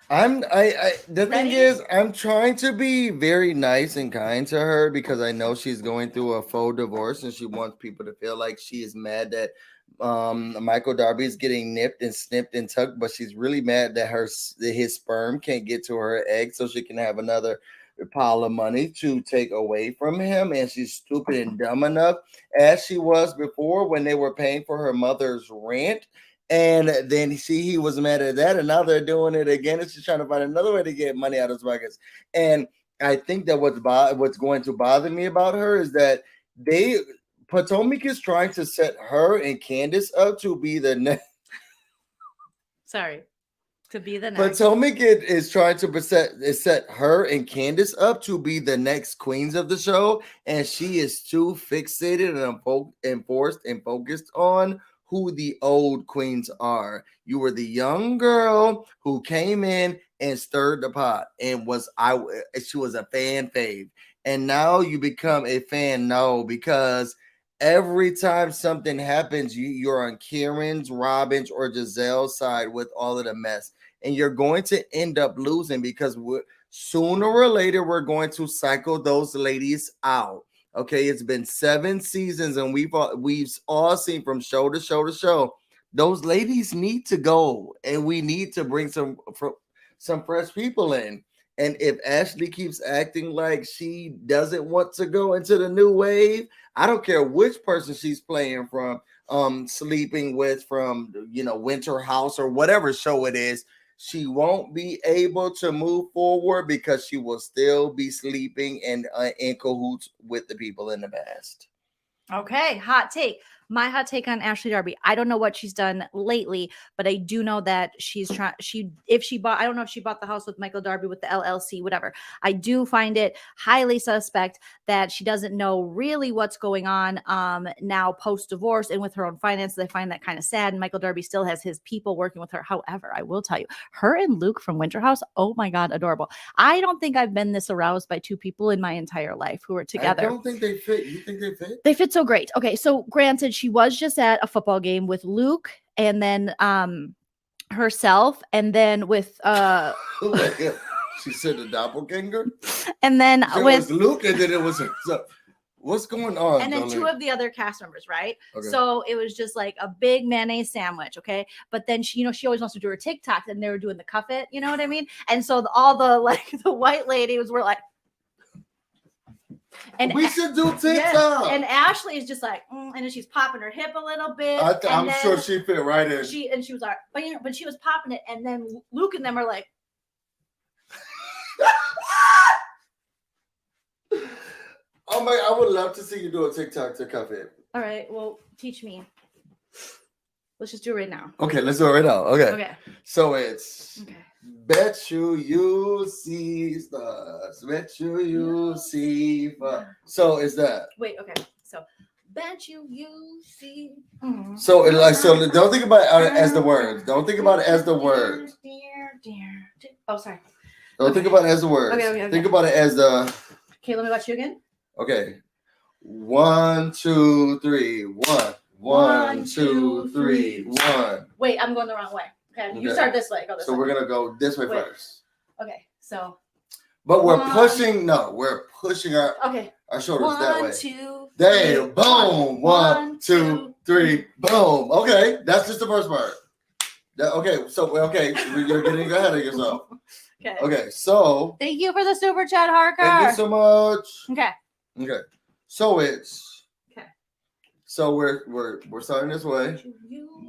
The thing is, I'm trying to be very nice and kind to her because I know she's going through a faux divorce and she wants people to feel like she is mad that Michael Darby's getting nipped and snipped and tucked, but she's really mad that his sperm can't get to her egg so she can have another pile of money to take away from him. And she's stupid and dumb enough, as she was before when they were paying for her mother's rent. And then he was mad at that, and now they're doing it again. And she's trying to find another way to get money out of his pockets. And I think that what's going to bother me about her is that Potomac is trying to set her and Candace up to be the next. Sorry. To be the next. Potomac is trying to set her and Candace up to be the next queens of the show, and she is too fixated and forced and focused on who the old queens are. You were the young girl who came in and stirred the pot and she was a fan fave, and now you become a fan because every time something happens, you're on Karen's, Robin's, or Giselle's side with all of the mess, and you're going to end up losing because sooner or later we're going to cycle those ladies out. Okay, it's been 7 seasons, and we've all seen from show to show to show. Those ladies need to go, and we need to bring some fresh people in. And if Ashley keeps acting like she doesn't want to go into the new wave, I don't care which person she's playing from, sleeping with from Winter House or whatever show it is. She won't be able to move forward because she will still be sleeping and in cahoots with the people in the past. Okay, hot take. My hot take on Ashley Darby. I don't know what she's done lately, but I do know that she's trying. I don't know if she bought the house with Michael Darby with the LLC, whatever. I do find it highly suspect that she doesn't know really what's going on now post divorce and with her own finances. I find that kind of sad. And Michael Darby still has his people working with her. However, I will tell you, her and Luke from Winter House. Oh my God, adorable. I don't think I've been this aroused by 2 people in my entire life who are together. I don't think they fit. You think they fit? They fit so great. Okay, so granted, she was just at a football game with Luke and then herself and then with she said the doppelganger, and then it was Luke, and then it was what's going on? And then Joleen? 2 of the other cast members, right? Okay. So it was just like a big mayonnaise sandwich, okay? But then she always wants to do her TikTok, and they were doing the cuff it, you know what I mean? And so all the white ladies were like, and we should do TikTok. Yes. And Ashley is just like, and then she's popping her hip a little bit. I'm sure she fit right in. She was like, but she was popping it, and then Luke and them are like, oh my! I would love to see you do a TikTok to cuff it. All right, well, teach me. Let's just do it right now. Okay, let's do it right now. Okay. So it's bet you see stars. Bet you see. So is that? Wait. Okay. So bet you see. So don't think about it as the words. Don't think about it as the words. Oh, sorry. Don't think about it as the words. Okay. Think about it as the. Okay, let me watch you again. Okay. 1, 2, 3. 1. 1, 2, 3. 1. Wait, I'm going the wrong way. Okay, you start this way. Go this way. So we're gonna go this way first. Okay, so. But we're pushing. No, we're pushing our shoulders that way. 1, 2. There, boom. 1, 2, 3, boom. Okay, that's just the first part. You're getting ahead of yourself. Okay, so. Thank you for the super chat, Harker. Thank you so much. Okay. So it's. Okay. So we're starting this way.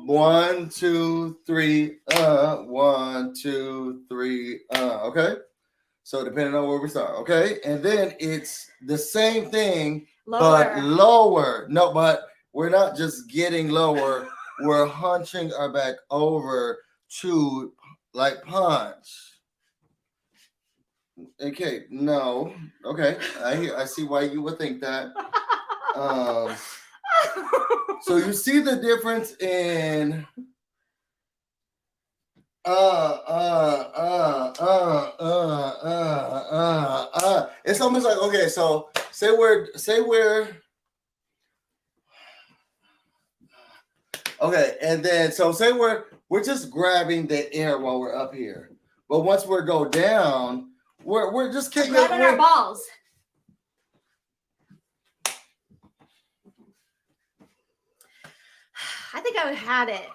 1, 2, 3. 1, 2, 3. Okay. So depending on where we start, okay, and then it's the same thing, but lower. No, but we're not just getting lower. We're hunching our back over to like punch. Okay, no. Okay, I see why you would think that. So you see the difference in it's almost like, okay, so say we're okay, and then so say we're just grabbing the air while we're up here, but once we go down, we're just kicking grabbing our balls. I think I had it.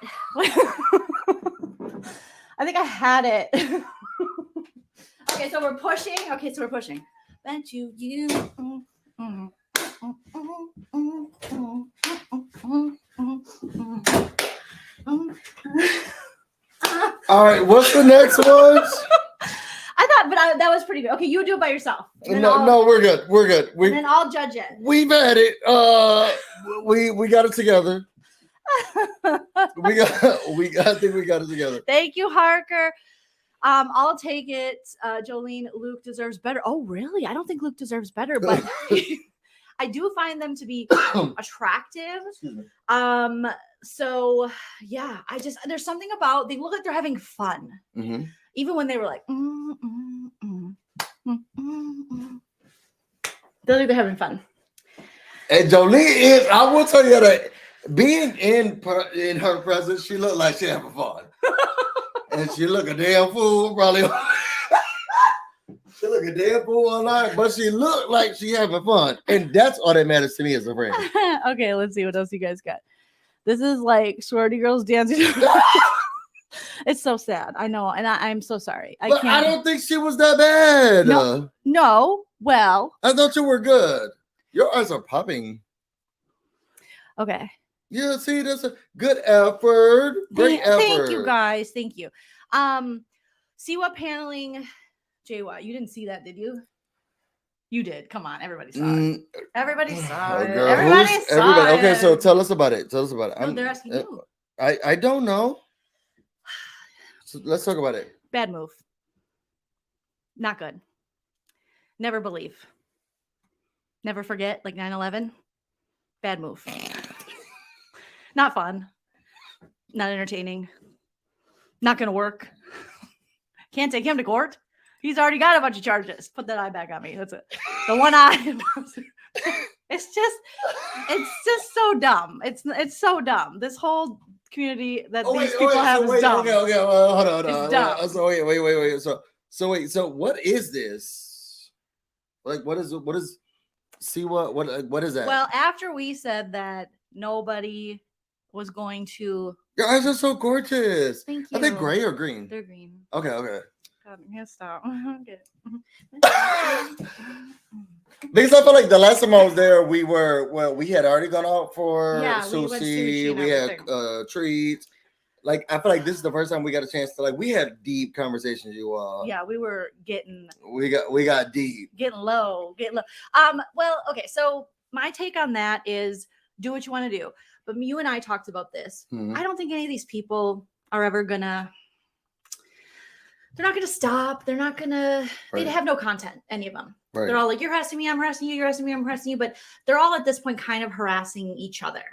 I think I had it. Okay, so we're pushing. Bet you. All right, what's the next one? I thought, but that was pretty good. Okay, you do it by yourself. No, we're good. And then I'll judge it. We've had it. We got it together. I think we got it together. Thank you, Harker. I'll take it. Joleen, Luke deserves better. Oh, really? I don't think Luke deserves better, but I do find them to be attractive. So yeah, there's something about, they look like they're having fun. Mm-hmm. Even when they were like, they look like they're having fun. And Joleen is, I will tell you that being in her presence, she looked like she having fun. And she look a damn fool, probably. She look a damn fool online, but she looked like she having fun. And that's all that matters to me as a friend. Okay, let's see what else you guys got. This is like sorority girls dancing. It's so sad. I know. And I'm so sorry. I don't think she was that bad. No. Well. I thought you were good. Your eyes are popping. Okay. Yeah, see, that's a good effort. Great effort. Thank you, guys. Thank you. See what paneling, JY, you didn't see that, did you? You did. Come on, everybody saw it. Everybody saw it. Girl, Everybody saw it. Okay, so tell us about it. No, they're asking you. I don't know. So let's talk about it. Bad move. Not good. Never believe. Never forget, like 9/11. Bad move. Not fun. Not entertaining. Not going to work. Can't take him to court. He's already got a bunch of charges. Put that eye back on me. That's it. The one eye. It's just so dumb. It's so dumb. This whole community that these people have is dumb. Okay, hold on. It's dumb. So wait. So what is this? Like, what is? See what is that? Well, after we said that nobody was going to. Your eyes are so gorgeous. Thank you. Are they gray or green? They're green. Okay. God, I'm gonna stop. Okay. Because I feel like the last time I was there, we had already gone out for sushi. We had treats. Like, I feel like this is the first time we got a chance to, like, we had deep conversations, you all. Yeah, we were getting. We got deep. Getting low. Well, okay. So my take on that is do what you want to do. But you and I talked about this. Mm-hmm. I don't think any of these people are ever gonna. They're not gonna stop. They're not gonna. Right. They have no content. Any of them. Right. They're all like, "You're harassing me. I'm harassing you. You're harassing me. I'm harassing you." But they're all at this point kind of harassing each other.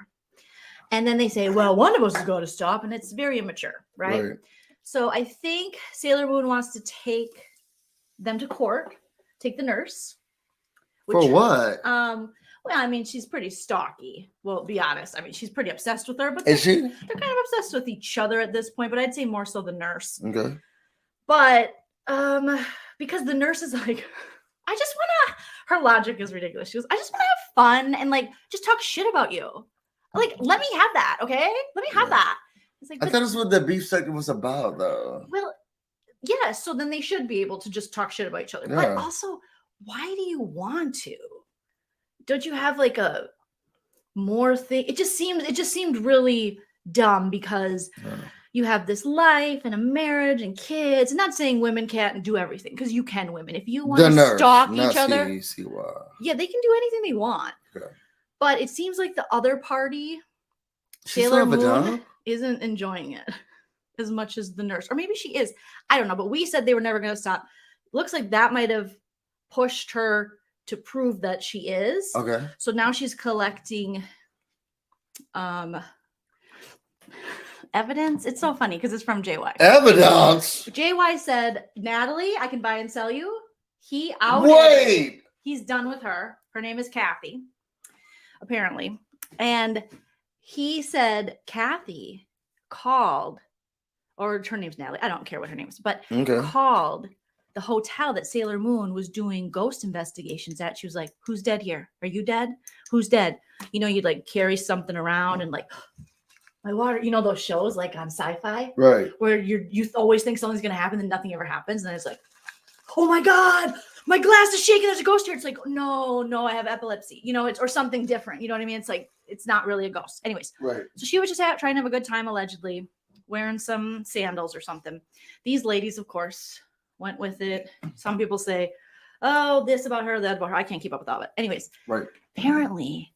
And then they say, "Well, one of us is going to stop," and it's very immature, right? So I think Sailor Moon wants to take them to court, take the nurse. For what? Well, I mean, she's pretty stalky. Well, be honest. I mean, she's pretty obsessed with her. But is she? They're kind of obsessed with each other at this point. But I'd say more so the nurse. Okay. But because the nurse is like, I just want to. Her logic is ridiculous. She goes, I just want to have fun and like just talk shit about you. Like, let me have that, okay? Let me have that. It's like, I thought that's what the beef segment was about, though. Well, yeah. So then they should be able to just talk shit about each other. Yeah. But also, why do you want to? Don't you have like a more thing? It just seemed really dumb because you have this life and a marriage and kids. I'm not saying women can't do everything because you can. Women, if you want to stalk each other, yeah, they can do anything they want. Okay. But it seems like the other party, Sailor Moon, isn't enjoying it as much as the nurse, or maybe she is. I don't know. But we said they were never going to stop. Looks like that might have pushed her to prove that she is. Okay. So now she's collecting evidence. It's so funny because it's from JY. Evidence? JY said, Natalie, I can buy and sell you. He outed. Wait. He's done with her. Her name is Kathy, apparently. And he said Kathy called, or her name's Natalie. I don't care what her name is, but called the hotel that Sailor Moon was doing ghost investigations at. She was like, who's dead here? Are you dead? Who's dead? You know, you'd like carry something around and like, my water, you know, those shows like on sci-fi, Right. where you always think something's gonna happen and nothing ever happens, and then it's like, oh my god, my glass is shaking, there's a ghost here. It's like, no, I have epilepsy, you know, it's or something different, you know what I mean? It's like, it's not really a ghost. Anyways, Right. so she was just trying to have a good time, allegedly wearing some sandals or something. These ladies, of course, went with it. Some people say, oh, this about her, that about her. I can't keep up with all of it. Anyways, Right. Apparently,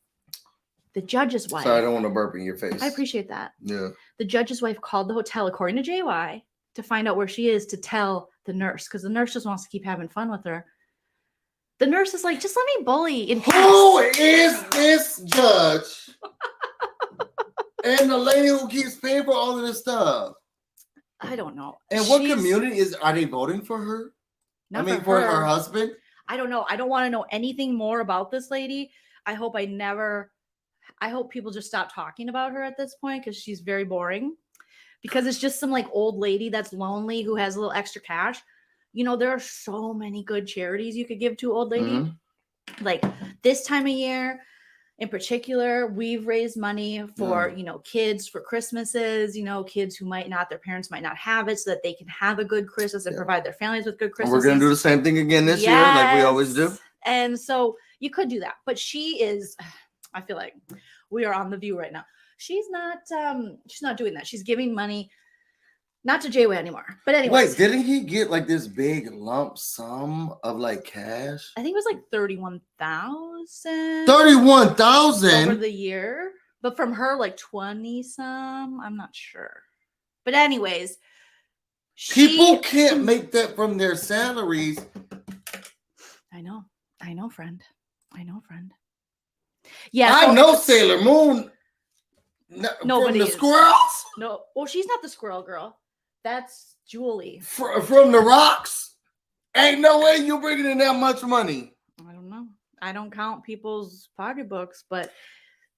the judge's wife. Sorry, I don't want to burp in your face. I appreciate that. Yeah. The judge's wife called the hotel, according to JY, to find out where she is to tell the nurse, because the nurse just wants to keep having fun with her. The nurse is like, just let me bully in peace. Who is this judge? And the lady who keeps paying for all of this stuff. I don't know. And what community are they voting for her? For her husband? I don't know. I don't want to know anything more about this lady. I hope people just stop talking about her at this point, because she's very boring. Because it's just some like old lady that's lonely who has a little extra cash. You know, there are so many good charities you could give to old lady. Mm-hmm. Like this time of year in particular, we've raised money for, you know, kids for Christmases, you know, kids who their parents might not have it, so that they can have a good Christmas and provide their families with good Christmas. We're going to do the same thing again this year, like we always do. And so you could do that. But she is, I feel like we are on The View right now. She's not doing that. She's giving money, not to JWay anymore. But anyway. Wait, didn't he get like this big lump sum of like cash? I think it was like 31,000. 31,000 over the year, but from her like 20 some. I'm not sure. But anyways, people can't make that from their salaries. I know, friend. Yeah, I know Sailor Moon. Nobody. From the squirrels? No, well, she's not the squirrel girl. That's Joleen. From the rocks? Ain't no way you're bringing in that much money. I don't know. I don't count people's party books, but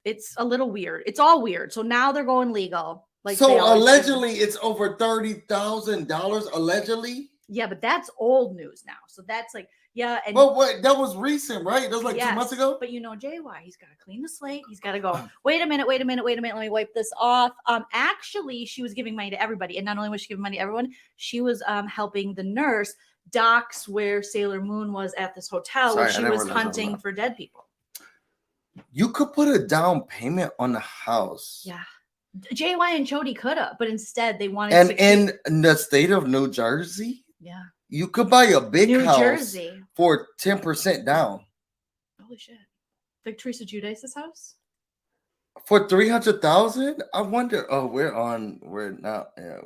it's a little weird. It's all weird. So now they're going legal. Like, so allegedly, it's over $30,000. Allegedly. Yeah, but that's old news now. So that's like, yeah. And but what? That was recent, right? That was like 2 months ago. But you know, JY, he's got to clean the slate. He's got to go, wait a minute. Let me wipe this off. Actually, she was giving money to everybody. And not only was she giving money to everyone, she was helping the nurse docks where Sailor Moon was at this hotel where she was hunting for dead people. You could put a down payment on the house. Yeah. JY and Chody could have, but instead they wanted to. And in the state of New Jersey, yeah, you could buy a big house Jersey for 10% down. Holy shit! Like Teresa Giudice's house for 300,000. I wonder. Oh, we're now. Yeah.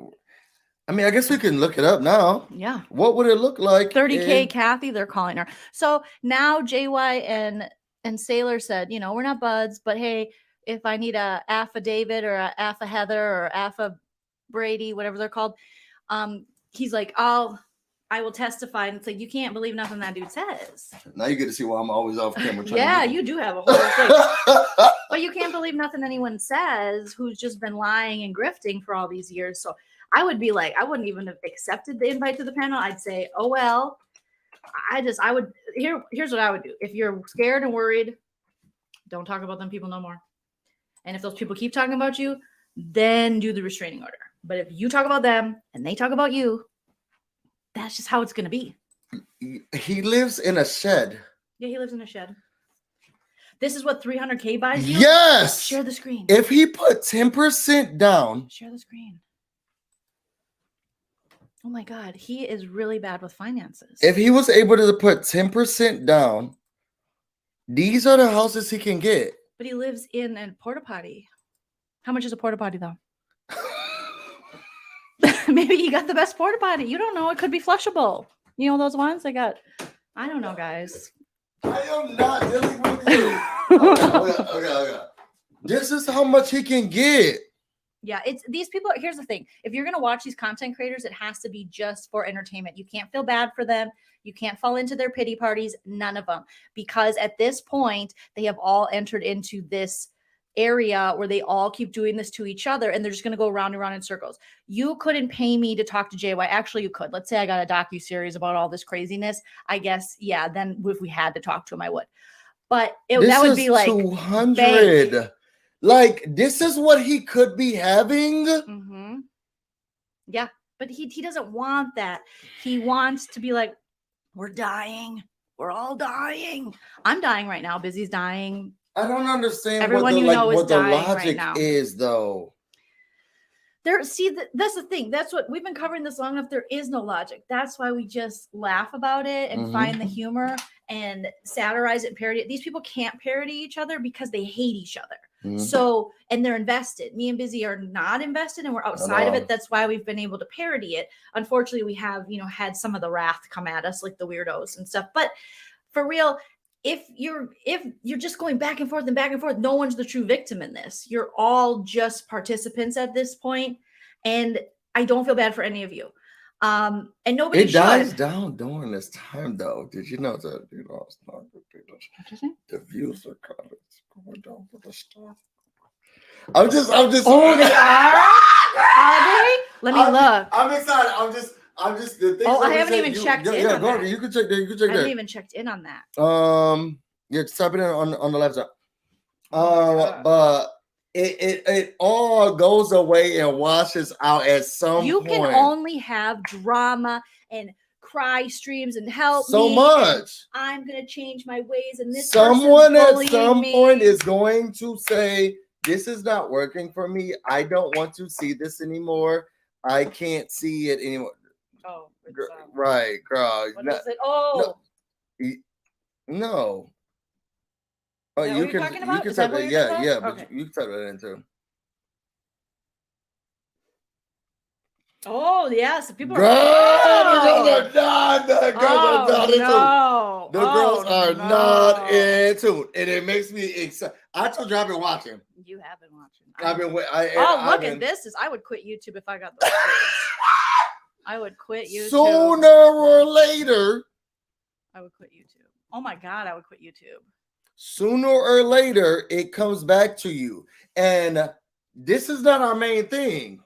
I mean, I guess we can look it up now. Yeah. What would it look like? 30K, Kathy. They're calling her. So now JY and Sailor said, you know, we're not buds, but hey, if I need a Alpha David or a Alpha Heather or Alpha Brady, whatever they're called, he's like, I will testify. And it's like, you can't believe nothing that dude says. Now you get to see why I'm always off camera. Yeah, you do have a whole thing. But you can't believe nothing anyone says who's just been lying and grifting for all these years. So I would be like, I wouldn't even have accepted the invite to the panel. I'd say, oh, well, here's what I would do. If you're scared and worried, don't talk about them people no more. And if those people keep talking about you, then do the restraining order. But if you talk about them and they talk about you, that's just how it's going to be. He lives in a shed. Yeah, he lives in a shed. This is what 300K buys you? Yes. Share the screen. If he put 10% down. Share the screen. Oh my God. He is really bad with finances. If he was able to put 10% down, these are the houses he can get. But he lives in a porta potty. How much is a porta potty though? Maybe he got the best porta potty. You don't know. It could be flushable. You know those ones they got? I don't know, guys. I am not dealing with you. Okay. This is how much he can get. Yeah, it's these people. Here's the thing. If you're going to watch these content creators, it has to be just for entertainment. You can't feel bad for them. You can't fall into their pity parties. None of them. Because at this point, they have all entered into this area where they all keep doing this to each other and they're just going to go round and round in circles. You couldn't pay me to talk to JY. Actually, you could. Let's say I got a docuseries about all this craziness. I guess, yeah, then if we had to talk to him, I would. But that would be like 200. Like, this is what he could be having. Mm-hmm. Yeah, but he doesn't want that. He wants to be like, we're dying. We're all dying. I'm dying right now. Busy's dying. I don't understand Everyone what the dying logic right now. is, though. That's the thing. That's what we've been covering this long enough. There is no logic. That's why we just laugh about it and find the humor and satirize it and parody it. These people can't parody each other because they hate each other. So, and they're invested. Me and Busy are not invested and we're outside of it. That's why we've been able to parody it. Unfortunately, we have, had some of the wrath come at us, like the weirdos and stuff. But for real, if you're just going back and forth, no one's the true victim in this. You're all just participants at this point, and I don't feel bad for any of you. And nobody It dies down during this time, though. Did you know that? It's not the views are kind of going down for the stuff. I'm just. Oh, they are. Are they? Let me look. I'm excited. I'm just the thing. I haven't even checked in. Yeah, go ahead. You can check that. I haven't even checked in on that. Yeah, just type it in on the laptop. But it all goes away and washes out at some point. You can only have drama and cry streams and help so me. Much. I'm gonna change my ways, and this someone at some me. point is going to say, "This is not working for me. I don't want to see this anymore. I can't see it anymore." Oh, right, girl. What is it? Oh, no. Oh, you can type that. Yeah, but you can type that in too. Oh, yes. People girls are not. The girls are not into it. And it makes me excited. I told you I've been watching. You have been watching. Look at this. I would quit YouTube if I got those I would quit YouTube. Sooner or later. I would quit YouTube. Oh my God, I would quit YouTube. Sooner or later, it comes back to you. And this is not our main thing.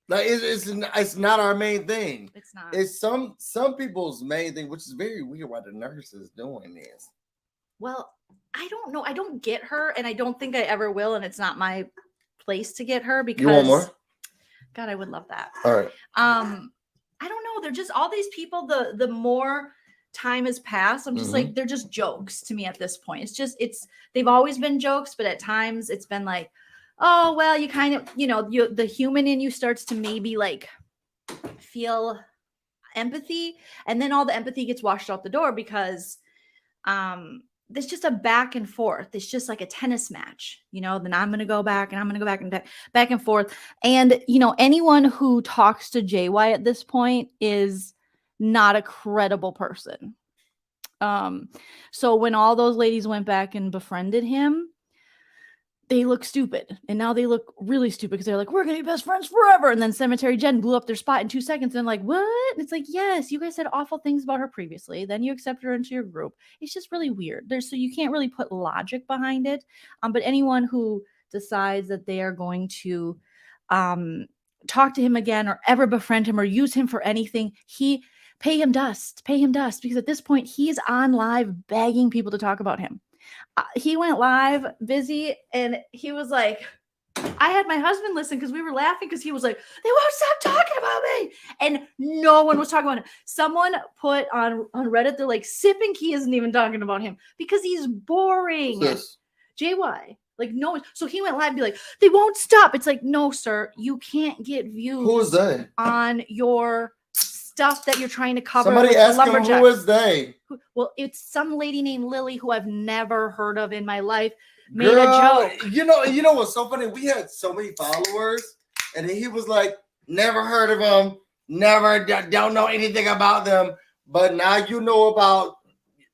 Like it's not our main thing. It's not. It's some people's main thing, which is very weird why the nurse is doing this. Well, I don't know. I don't get her, and I don't think I ever will, and it's not my place to get her because you want more? God, I would love that. All right. I don't know. They're just all these people. The more time has passed, I'm just like, they're just jokes to me at this point. They've always been jokes, but at times it's been like, oh, well, you kind of, the human in you starts to maybe like feel empathy. And then all the empathy gets washed out the door because there's just a back and forth. It's just like a tennis match, then I'm going to go back and I'm going to go back and back and forth. And, anyone who talks to JY at this point is not a credible person. So when all those ladies went back and befriended him, they look stupid. And now they look really stupid because they're like, we're going to be best friends forever. And then Cemetery Jen blew up their spot in 2 seconds. And like, what? And it's like, yes, you guys said awful things about her previously. Then you accept her into your group. It's just really weird. So you can't really put logic behind it. But anyone who decides that they are going to talk to him again or ever befriend him or use him for anything, pay him dust because at this point he's on live begging people to talk about him. He went live Busy and he was like, I had my husband listen because we were laughing because he was like, they won't stop talking about me. And no one was talking about him. Someone put on Reddit, they're like, Sip Ki isn't even talking about him because he's boring. Yes. JY. Like, no. So he went live and be like, they won't stop. It's like, no, sir, you can't get views. Who is they? On your stuff that you're trying to cover. Somebody ask him, who is they? Well, it's some lady named Lily who I've never heard of in my life. Made a joke. You know what's so funny? We had so many followers, and he was like, never heard of them, don't know anything about them. But now you know about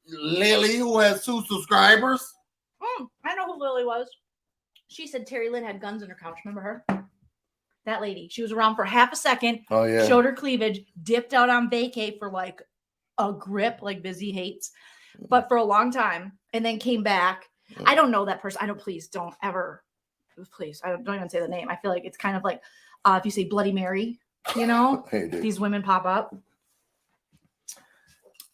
Lily, who has 2 subscribers. I know who Lily was. She said Terry Lynn had guns in her couch. Remember her? That lady. She was around for half a second. Oh, yeah. Showed her cleavage, dipped out on vacay for like a grip, like Busy hates, but for a long time, and then came back. I don't know that person. Please don't even say the name. I feel like it's kind of like if you say Bloody Mary, these women pop up.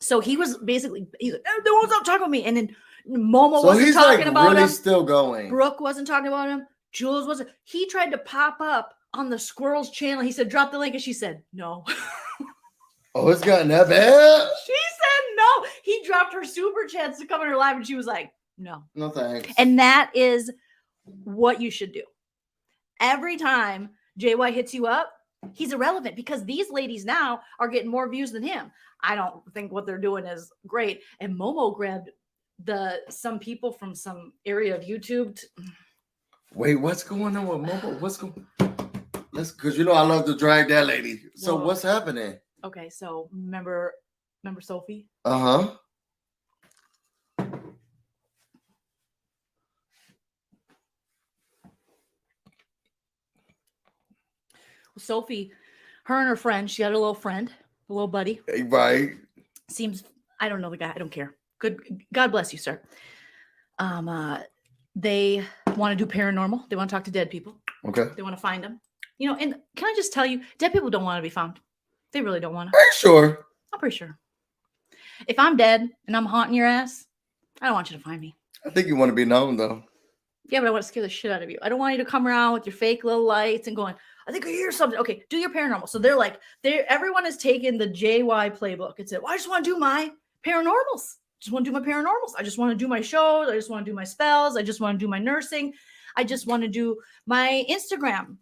So he was basically, he's like, they won't stop talking about me. And then Momo wasn't talking about him. Still going. Brooke wasn't talking about him. Jules was he tried to pop up on the Squirrels channel. He said, drop the link. And she said, no. Oh, it's gotten that bad? She said no. He dropped her super chats to come in her live and she was like, no. No thanks. And that is what you should do. Every time JY hits you up, he's irrelevant because these ladies now are getting more views than him. I don't think what they're doing is great. And Momo grabbed some people from some area of YouTube. Wait, what's going on with Momo? What's going on? Because you know I love to drag that lady. So what's happening? Okay, so remember Sophie? Uh-huh. Sophie, her and her friend, she had a little friend, a little buddy. Right. Seems, I don't know the guy. I don't care. Good. God bless you, sir. They want to do paranormal. They want to talk to dead people. Okay. They want to find them. You know, and can I just tell you, dead people don't want to be found. They really don't want to. Are you sure? I'm pretty sure. If I'm dead and I'm haunting your ass, I don't want you to find me. I think you want to be known, though. Yeah, but I want to scare the shit out of you. I don't want you to come around with your fake little lights and going, I think I hear something. Okay, do your paranormal. So everyone has taken the JY playbook and said, well, I just want to do my paranormals. Just want to do my paranormals. I just want to do my shows. I just want to do my spells. I just want to do my nursing. I just want to do my Instagram,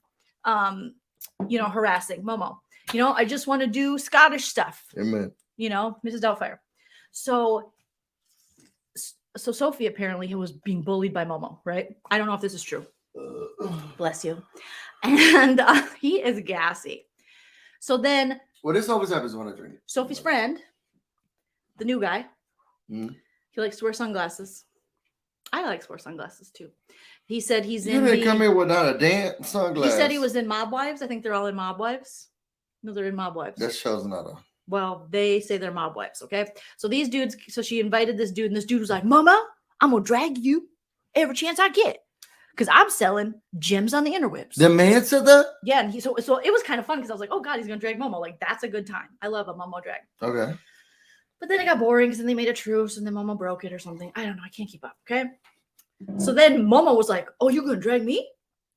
harassing Momo. I just want to do Scottish stuff. Amen. Mrs. Doubtfire. So Sophie apparently was being bullied by Momo, right? I don't know if this is true. Bless you. And he is gassy. So then. Well, this always happens when I drink. Sophie's friend, the new guy, he likes to wear sunglasses. I like to wear sunglasses too. He said he's in. You didn't come here without a damn sunglasses. He said he was in Mob Wives. I think they're all in Mob Wives. No, they're in Mob Wives. That show's not a. Well, they say they're Mob Wives. Okay. So these dudes, so she invited this dude, and this dude was like, Mama, I'm going to drag you every chance I get. Because I'm selling gems on the interwebs. The man said that? Yeah. And so it was kind of fun because I was like, oh God, he's going to drag Momo. Like, that's a good time. I love a Momo drag. Okay. But then it got boring because then they made a truce and then Momo broke it or something. I don't know. I can't keep up. Okay. So then Momo was like, oh, you're going to drag me?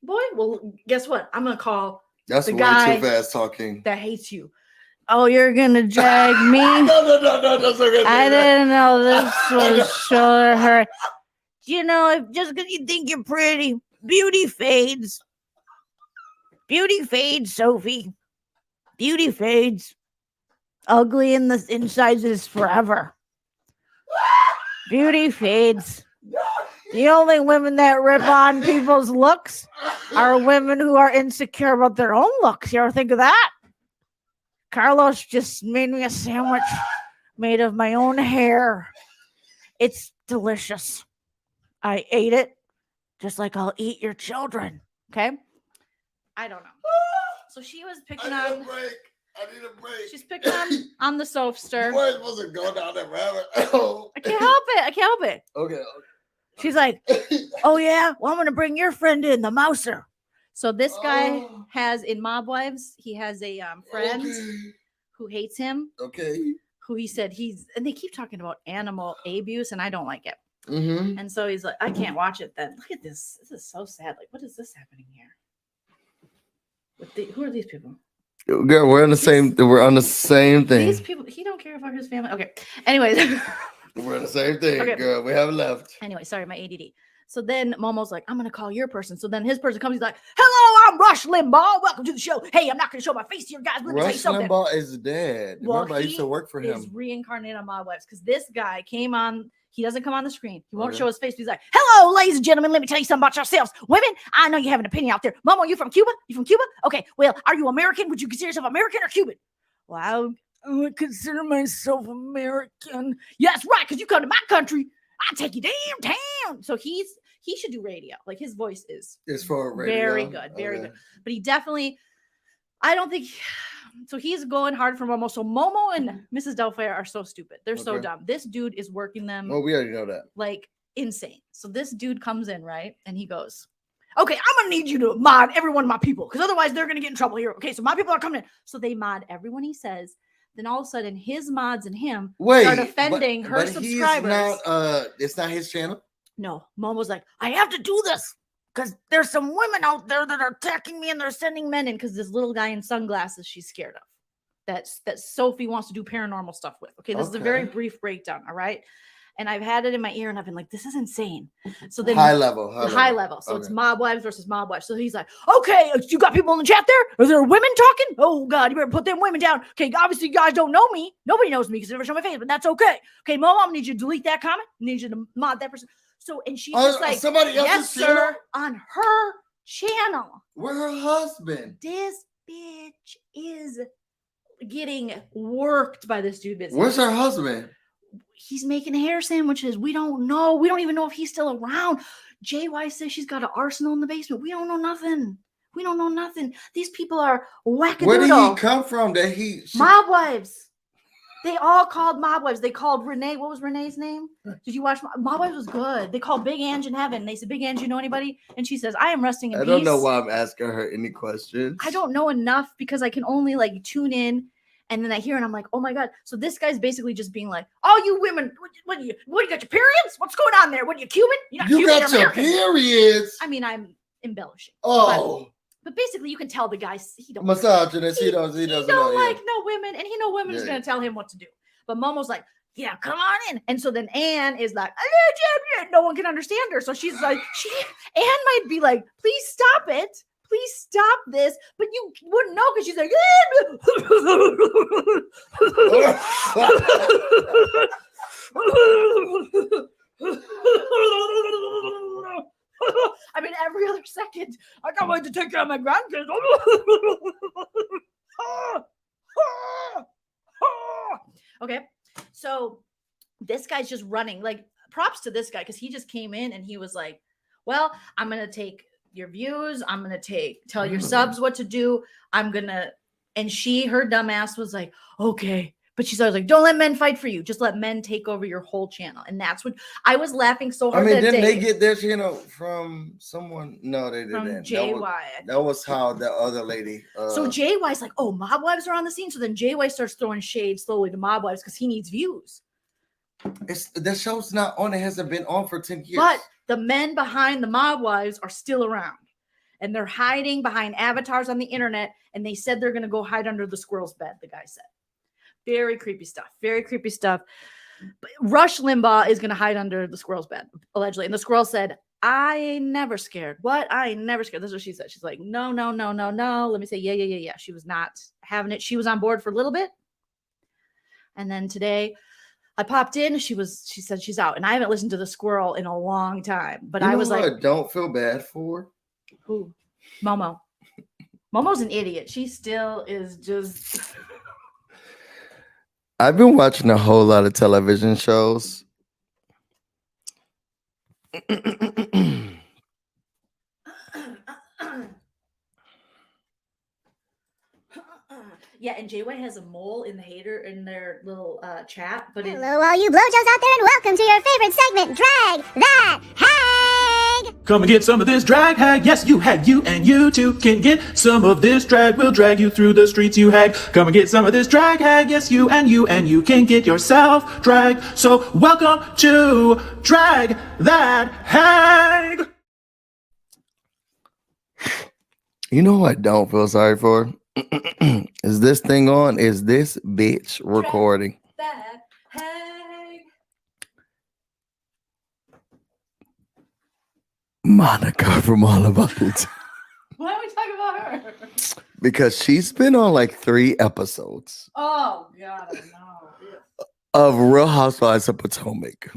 Boy, well, guess what? I'm going to call the way guy too fast talking. That hates you. Oh, you're going to drag me? No. I didn't know this was sure her. Just because you think you're pretty, beauty fades. Beauty fades, Sophie. Beauty fades. Ugly in the insides is forever. Beauty fades. The only women that rip on people's looks are women who are insecure about their own looks. You ever think of that? Carlos just made me a sandwich made of my own hair. It's delicious. I ate it just like I'll eat your children. Okay? I don't know. So she was picking on. I need a break. She's picking on the soapster. You weren't supposed to go down that rabbit hole. I can't help it. Okay. She's like, oh yeah, well I'm gonna bring your friend in, the Mouser. So this guy has in Mob Wives, he has a friend who hates him. Okay. Who he said and they keep talking about animal abuse, and I don't like it. Mm-hmm. And so he's like, I can't watch it then. Look at this. This is so sad. Like, what is this happening here? Who are these people? Girl, we're on the same thing. These people, he don't care about his family. Okay. Anyways. We're on the same thing, okay. Girl. We haven't left. Anyway, sorry, my ADD. So then Momo's like, I'm going to call your person. So then his person comes. He's like, hello, I'm Rush Limbaugh. Welcome to the show. Hey, I'm not going to show my face to you guys. Let me tell you something. Rush Limbaugh is dead. Well, remember, I used to work for him. He's reincarnated on Mob Wives because this guy came on. He doesn't come on the screen. He won't show his face. But he's like, hello, ladies and gentlemen. Let me tell you something about yourselves. Women, I know you have an opinion out there. Momo, you from Cuba? You from Cuba? Okay, well, are you American? Would you consider yourself American or Cuban? Well, I would consider myself American. Yeah, that's right, because you come to my country, I take you downtown. So he should do radio. Like his voice is for radio. Very good, very good. But he definitely, I don't think. So he's going hard for Momo. So Momo and Mrs. Doubtfire are so stupid. They're so dumb. This dude is working them. Well, we already know that. Like insane. So this dude comes in, right? And he goes, okay, I'm going to need you to mod every one of my people because otherwise they're going to get in trouble here. Okay, so my people are coming in. So they mod everyone he says. Then all of a sudden his mods and him start offending her subscribers. It's not his channel? No. Momo's like, I have to do this because there's some women out there that are attacking me and they're sending men in because this little guy in sunglasses she's scared of. That Sophie wants to do paranormal stuff with. Okay, this is a very brief breakdown, all right? And I've had it in my ear and I've been like, this is insane. So then high level. So it's mob wives versus mob wives. So he's like, okay, you got people in the chat there? Are there women talking? Oh God, you better put them women down. Okay, obviously you guys don't know me. Nobody knows me because they never show my face, but that's okay. Okay, Mom, I need you to delete that comment. I need you to mod that person. So, and she's just like, somebody else's yes, sir, on her channel. Where her husband? This bitch is getting worked by this dude. Where's her husband? He's making hair sandwiches. We don't know. We don't even know if he's still around. JY says she's got an arsenal in the basement. We don't know nothing. We don't know nothing. These people are wackadoodle. Where did he come from? Mob wives. They all called mob wives. They called Renee. What was Renee's name? Did you watch? Mob wives was good. They called Big Ange in heaven. They said, Big Ange, you know anybody? And she says, I am resting in peace. I don't know why I'm asking her any questions. I don't know enough because I can only like tune in. And then I hear and I'm like, oh my God. So this guy's basically just being like, all you women, what you got your periods? What's going on there? What are you Cuban? You got your periods. I mean, I'm embellishing. Oh. But basically you can tell the guy he don't misogynist. He doesn't like no women, and he know women is gonna tell him what to do. But Momo's like, yeah, come on in. And so then Anne is like, no one can understand her. So she's like, Anne might be like, please stop it. Please stop this. But you wouldn't know because she's like, I mean, every other second, I can't wait to take care of my grandkids. Okay, so this guy's just running. Like, props to this guy because he just came in and he was like, well, I'm going to take your views. I'm going to tell your subs what to do. I'm going to, and her dumbass was like, okay. But she's always like, don't let men fight for you. Just let men take over your whole channel. And that's what I was laughing so hard. Didn't they get their channel from someone? No, they didn't. From JY. That was how the other lady. So JY's like, oh, mob wives are on the scene. So then JY starts throwing shade slowly to mob wives because he needs views. The show's not on. It hasn't been on for 10 years. But the men behind the mob wives are still around. And they're hiding behind avatars on the internet. And they said they're going to go hide under the squirrel's bed, the guy said. Very creepy stuff. Very creepy stuff. But Rush Limbaugh is going to hide under the squirrel's bed, allegedly. And the squirrel said, I ain't never scared. What? I ain't never scared. That's what she said. She's like, no. Let me say, yeah. She was not having it. She was on board for a little bit. And then today I popped in. She said she's out. And I haven't listened to the squirrel in a long time. But I was like, I don't feel bad for. Who? Momo. Momo's an idiot. She still is just... I've been watching a whole lot of television shows. Yeah, and JY has a mole in their little chat. But hello, all you blowjobs out there, and welcome to your favorite segment, Drag That Hag! Come and get some of this drag hag. Yes, you hag, you and you too can get some of this drag. We'll drag you through the streets, you hag. Come and get some of this drag hag. Yes, you and you can get yourself drag. So welcome to Drag That Hag. You know what I don't feel sorry for? Is this thing on? Is this bitch recording? That hag. Monica from All About It. Why are we talking about her? Because she's been on like 3 episodes. Oh God, I know. Of Real Housewives of Potomac.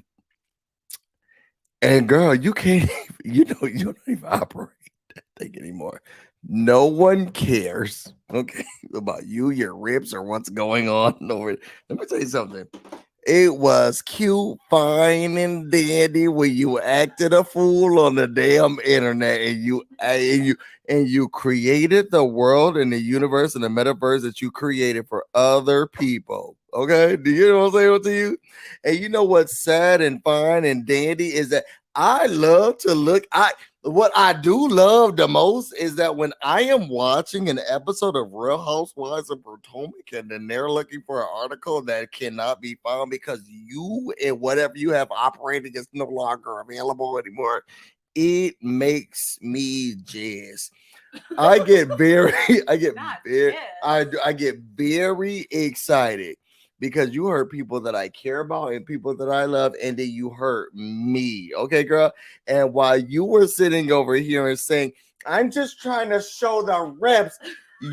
And girl, you can't you don't even operate that thing anymore. No one cares, okay, about you, your ribs, or what's going on over it. Let me tell you something. It was cute, fine, and dandy when you acted a fool on the damn internet, and you created the world and the universe and the metaverse that you created for other people. Okay, do you know what I'm saying to you? And you know what's sad and fine and dandy is that I love to look. What I do love the most is that when I am watching an episode of Real Housewives of Potomac and then they're looking for an article that cannot be found because you and whatever you have operating is no longer available anymore. it makes me jizz. I get very, I get very, I get very excited because you hurt people that I care about and people that I love, and then you hurt me, okay, girl. And while you were sitting over here and saying, "I'm just trying to show the reps,"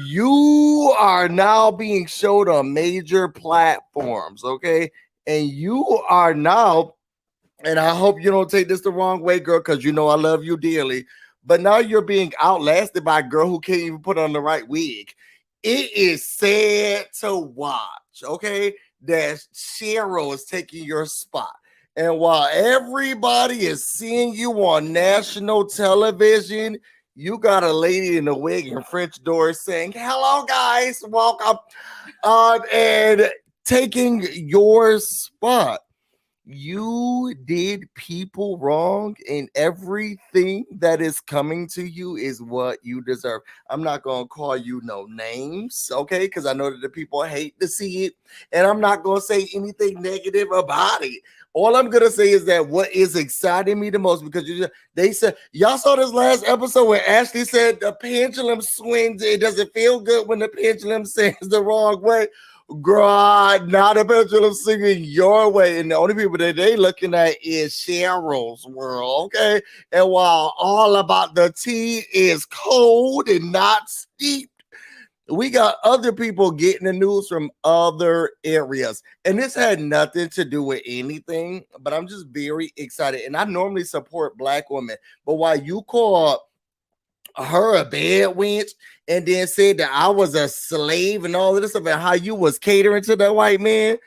you are now being showed on major platforms, okay, and you are now. And I hope you don't take this the wrong way, girl, because you know I love you dearly. But now you're being outlasted by a girl who can't even put on the right wig. It is sad to watch, okay, that Cheryl is taking your spot. And while everybody is seeing you on national television, you got a lady in a wig and French doors saying, "Hello, guys, welcome," and taking your spot. You did people wrong, and everything that is coming to you is what you deserve. I'm not going to call you no names, okay? Because I know that the people hate to see it, and I'm not going to say anything negative about it. All I'm going to say is that what is exciting me the most, because they said, y'all saw this last episode where Ashley said the pendulum swings. It doesn't feel good when the pendulum swings the wrong way. Girl, not a pendulum singing your way, and the only people that they looking at is Cheryl's world, okay? And while all about the tea is cold and not steeped, we got other people getting the news from other areas, and this had nothing to do with anything. But I'm just very excited, and I normally support Black women, but while you call her a bad wench and then said that I was a slave and all of this stuff and how you was catering to that white man,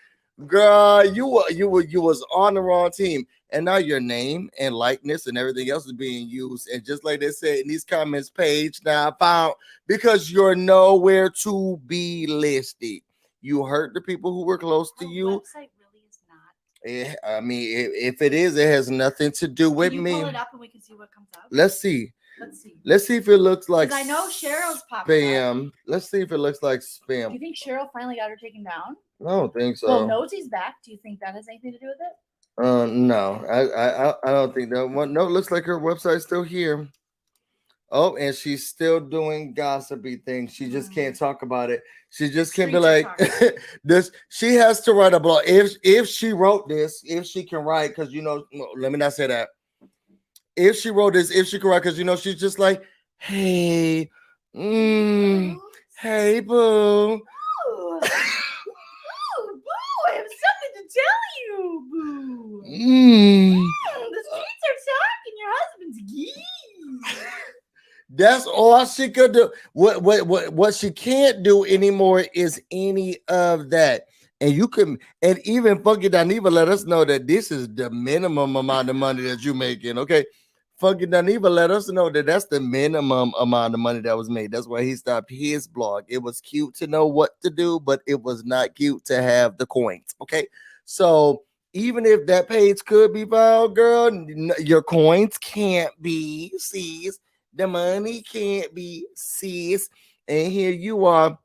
girl, you was on the wrong team. And now your name and likeness and everything else is being used. And just like they said in these comments page now found, because you're nowhere to be listed. You hurt the people who were close to you. Website really is not. I mean, if it is, it has nothing to do with Can you me. pull it up and we can see what comes up? Let's see. Let's see. Let's see if it looks like I know Cheryl's popping spam. up. Let's see if it looks like Do spam. you think Cheryl finally got her taken down? I don't think so. Well, Nosey's back. Do you think that has anything to do with it? No, I don't think that one. No, it looks like her website's still here. Oh, and she's still doing gossipy things. She just can't talk about it. She just can't be like this. She has to write a blog. If she wrote this, if she can write, because let me not say that. If she wrote this, if she can write, because she's just like, hey, hey, boo. Boo, boo, I have something to tell you, boo. The streets are talking. Your husband's geese. That's all she could do. What she can't do anymore is any of that. And you can, and even Funky Daniva let us know that this is the minimum amount of money that you're making. Okay. Funky Daniva let us know that that's the minimum amount of money that was made. That's why he stopped his blog. It was cute to know what to do, but it was not cute to have the coins. Okay. So even if that page could be found, girl, your coins can't be seized. The money can't be seized. And here you are,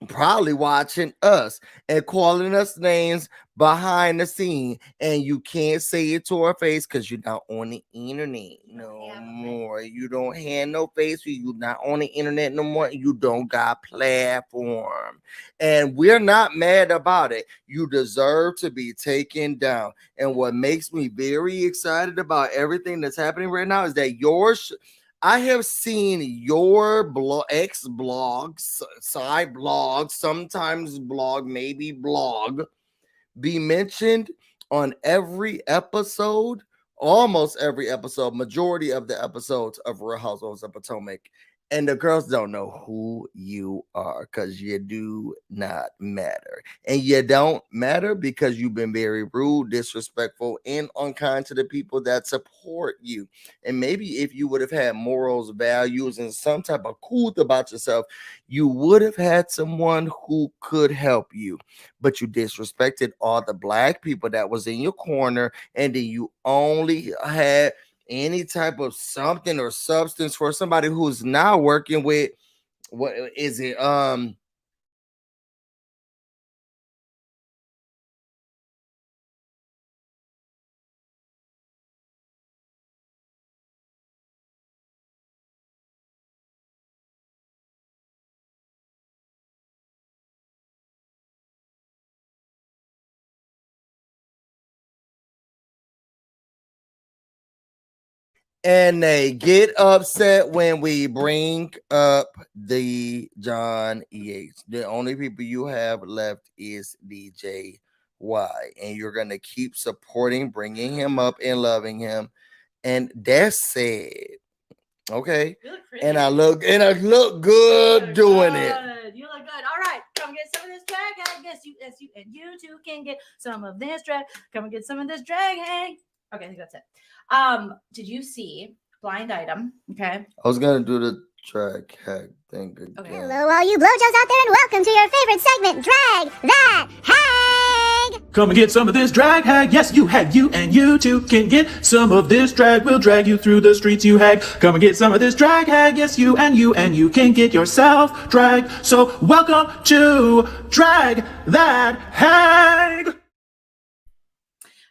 probably watching us and calling us names behind the scene, and you can't say it to our face because you're not on the internet no more. You don't have no face. You're not on the internet no more. You don't got platform, and we're not mad about it. You deserve to be taken down. And what makes me very excited about everything that's happening right now is that I have seen your blogs, side blogs, sometimes blog, maybe blog, be mentioned on every episode, almost every episode, majority of the episodes of Real Housewives of Potomac. And the girls don't know who you are because you do not matter. And you don't matter because you've been very rude, disrespectful, and unkind to the people that support you. And maybe if you would have had morals, values, and some type of cool about yourself, you would have had someone who could help you. But you disrespected all the Black people that was in your corner, and then you only had any type of something or substance for somebody who's now working with, what is it, And they get upset when we bring up the John EH. The only people you have left is DJ Y. And you're going to keep supporting, bringing him up and loving him. And that's sad. Okay. You look pretty. And I look good doing it. You look good. All right, come get some of this drag. I guess you and you too can get some of this drag. Come and get some of this drag. Hang. Okay, I think that's it. Did you see blind item? Okay. I was gonna do the drag hack thing again. Okay. Hello, all you blowjobs out there, and welcome to your favorite segment, Drag That Hag! Come and get some of this drag hag. Yes, you hag, you and you too can get some of this drag. We'll drag you through the streets, you hag. Come and get some of this drag hag. Yes, you and you can get yourself drag. So welcome to Drag That Hag.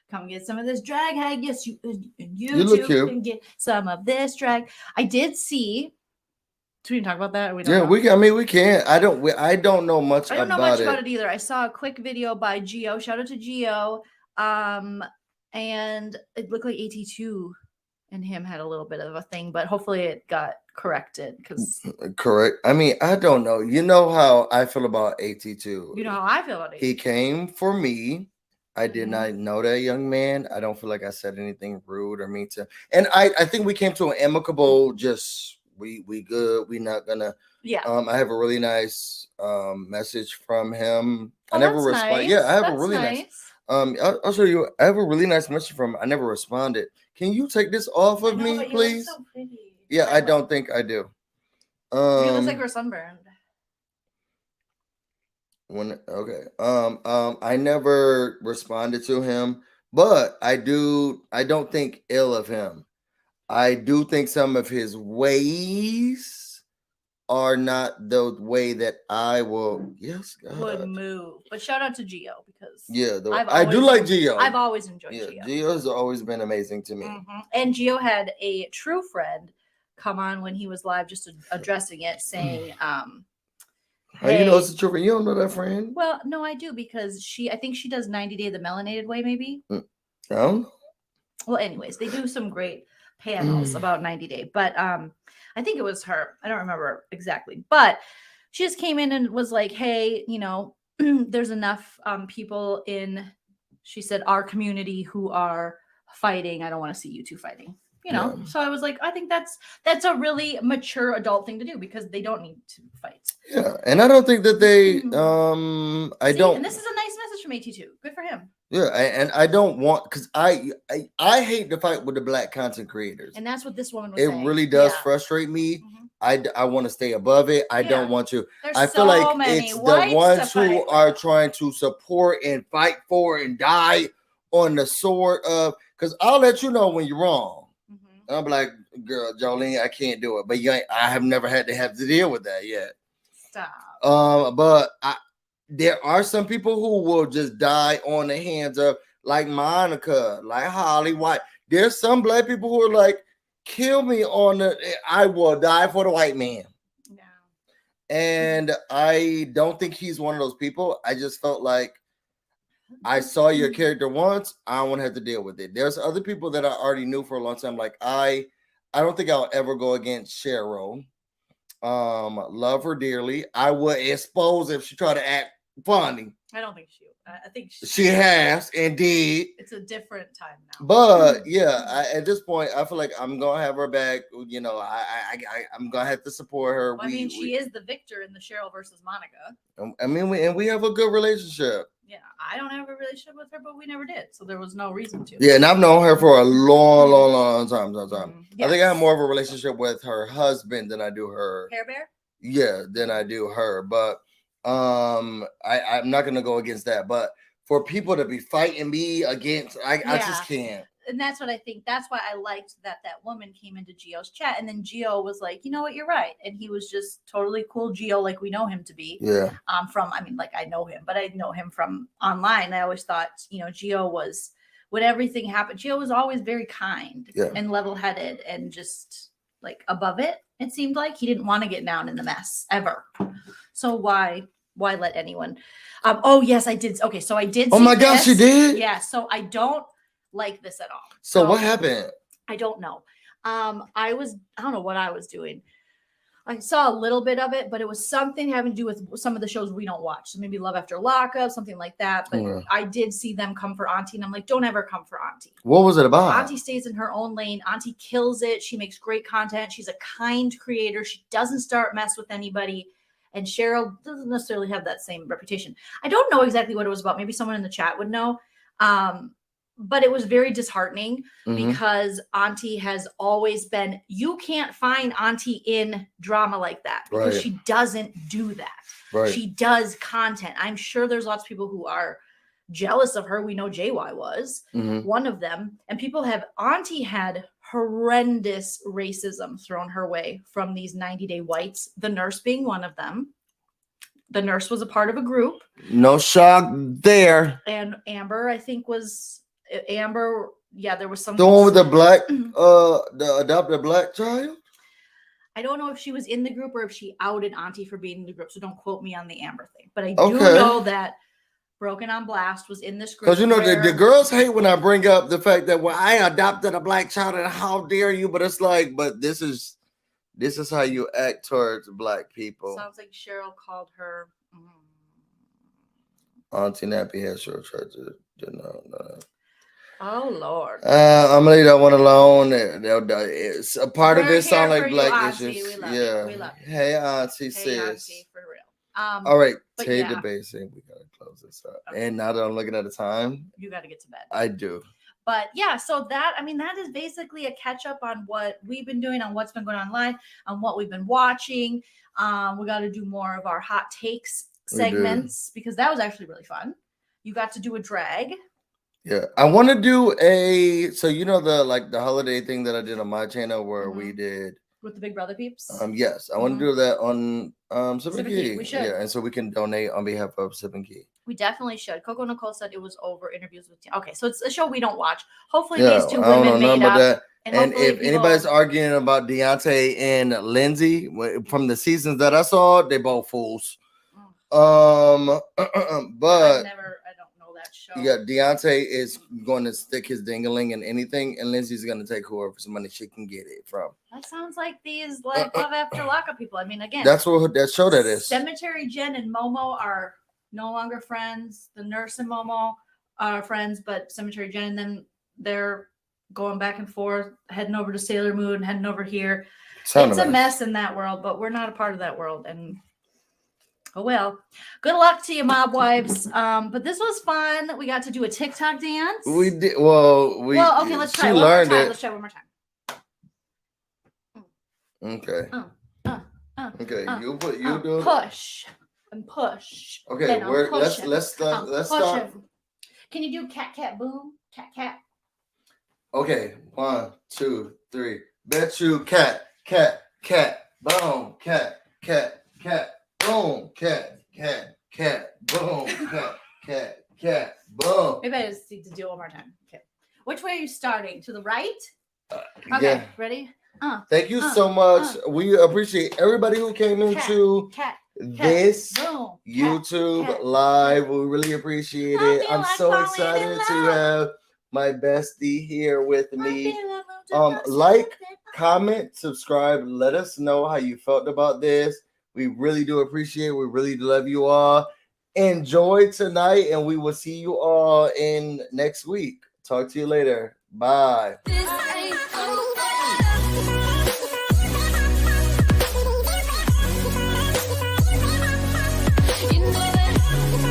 Come get some of this drag, hag. Yes, you and you look too cute. can get some of this drag. I did see. Do we even talk about that? Or we don't Yeah, know? we can't. I don't know much I don't know about much it. about it either. I saw a quick video by Geo. Shout out to Geo. And it looked like AT2 and him had a little bit of a thing, but hopefully it got corrected because Correct. I mean, I don't know. You know how I feel about AT2. you know how I feel about it. He came for me. I did Mhm. not know that young man. I don't feel like I said anything rude or mean to him. And I think we came to an amicable, just we good. We not gonna. Yeah. I have a really nice message from him. Oh, I never that's respond. nice. Yeah, I have That's a really nice. I'll show you. I have a really nice message from him. I never responded. Can you take this off I of know, me, but you look please? so pretty. Yeah, I Like, don't think I do. you look like we're sunburned. I never responded to him, but I don't think ill of him. I do think some of his ways are not the way that I will. Yes, Would God. move. But shout out to Geo because Yeah, I've I do always- like Geo. I've always enjoyed Yeah, Geo. Geo's always been amazing to me. Mhm. And Geo had a true friend come on when he was live, just addressing it, saying, How you know hey- it's the truth? You don't know that friend? well, no, I do because I think she does 90 Day the Melanated Way, maybe. I don't know. Well, anyways, they do some great panels about 90 Day, but I think it was her. I don't remember exactly, but she just came in and was like, hey, there's enough people in, she said, our community who are fighting. I don't want to see you two fighting. Yeah. So I was like, I think that's a really mature adult thing to do because they don't need to fight. Yeah, and I don't think that they I See, don't. and this is a nice message from AT2. Good for him. Yeah, and I don't want, because I hate to fight with the black content creators. And that's what this woman was It saying. really does Yeah. frustrate me. Mhm. I want to stay above it. I don't Yeah. want to. There's I feel so like many it's the whites ones to who fight are with. trying to support and fight for and die on the sword of, because I'll let you know when you're wrong. Mhm. And I'm like, girl, Joleen, I can't do it. But I have never had to deal with that yet. Stop. But there are some people who will just die on the hands of, like Monica, like Holly White. There's some black people who are like, kill me I will die for the white man. Yeah. And I don't think he's one of those people. I just felt like I saw your character once. I don't want to have to deal with it. There's other people that I already knew for a long time. Like I don't think I'll ever go against Cheryl. Love her dearly. I would expose if she tried to act funny. I don't think I think She has indeed. It's a different time now. But yeah, at this point, I feel like I'm gonna have her back. I'm gonna have to support her. Well, I mean, she is the victor in the Cheryl versus Monica. I mean, we have a good relationship. Yeah, I don't have a relationship with her, but we never did, so there was no reason to. Yeah, and I've known her for a long time. Mhm. I think I have Yes. more of a relationship with her husband than I do her. Hair Bear. Yeah, than I do her. But I'm not gonna go against that. But for people to be fighting me against, I just can't. And that's what I think. That's why I liked that woman came into Geo's chat, and then Geo was like, you know what, you're right, and he was just totally cool Geo, like we know him to be. Yeah. I know him, but I know him from online. I always thought, Geo was, when everything happened, Geo was always very kind and level-headed and just like above it. It seemed like he didn't want to get down in the mess ever. So why let anyone? Oh yes, I did. Okay, so I did. Oh see my gosh, this. you did? Yeah. So I don't like this at all. So what happened? I don't know. I don't know what I was doing. I saw a little bit of it, but it was something having to do with some of the shows we don't watch. So maybe Love After Lockup, something like that. But I did see them come for Auntie, and I'm like, don't ever come for Auntie. What was it about? Auntie stays in her own lane. Auntie kills it. She makes great content. She's a kind creator. She doesn't start mess with anybody. And Cheryl doesn't necessarily have that same reputation. I don't know exactly what it was about. Maybe someone in the chat would know. But it was very disheartening because Auntie has always been, you can't find Auntie in drama like that because she doesn't do that. Right. She does content. I'm sure there's lots of people who are jealous of her. We know JY was one of them. And Auntie had horrendous racism thrown her way from these 90-day whites, the nurse being one of them. The nurse was a part of a group. No shock there. And Amber, I think, was... Amber, there was some. The one with the black, the adopted black child. I don't know if she was in the group or if she outed Auntie for being in the group, so don't quote me on the Amber thing. But I do know that Broken on Blast was in this group. Because the girls hate when I bring up the fact that I adopted a black child and how dare you? But it's like, but this is how you act towards black people. Sounds like Cheryl called her Auntie Nappy Head. Cheryl tried to no. Oh Lord! I'm gonna leave that one alone. It's a part of it sound like black issues. We love you. Hey Auntie, sis. Auntie, for real. All right, take the basic. We gotta close this up. Okay. And now that I'm looking at the time, you gotta get to bed. I do. But so that is basically a catch up on what we've been doing, on what's been going on online, on what we've been watching. We got to do more of our hot takes segments because that was actually really fun. You got to do a drag. Yeah, I want to do the holiday thing that I did on my channel where we did with the Big Brother peeps. Yes, I want to do that on Sip Ki. We should. Yeah, and so we can donate on behalf of Sip Ki. We definitely should. Coco Nicole said it was over interviews with. Okay, so it's a show we don't watch. Hopefully these two women made up. That. And if anybody's arguing about Deontay and Lindsay from the seasons that I saw, they both fools. But yeah, Deontay is going to stick his dingling in anything, and Lindsay's going to take whoever for some money she can get it from. That sounds like these Love After Lockup people. I mean, again, that's what that show that is. Cemetery Jen and Momo are no longer friends. The nurse and Momo are friends, but Cemetery Jen and them, they're going back and forth, heading over to Sailor Moon, heading over here. It's a mess in that world, but we're not a part of that world, and oh well, good luck to you, mob wives. But this was fun. We got to do a TikTok dance. We did. Well, okay. Let's try. Let's try one more time. Okay. Okay. You do it. Push and push. Okay. Let's start. Can you do cat boom? Cat. Okay. 1, 2, 3. Bet you cat boom cat. Boom, cat, boom, cat, boom. Maybe I just need to do it one more time. Okay. Which way are you starting? To the right? Okay, yeah. Ready? Thank you so much. We appreciate everybody who came into this YouTube live. We really appreciate it. I'm so excited to have my bestie here with me. Comment, subscribe. Let us know how you felt about this. We really do appreciate it. We really do love you all. Enjoy tonight, and we will see you all in next week. Talk to you later. Bye.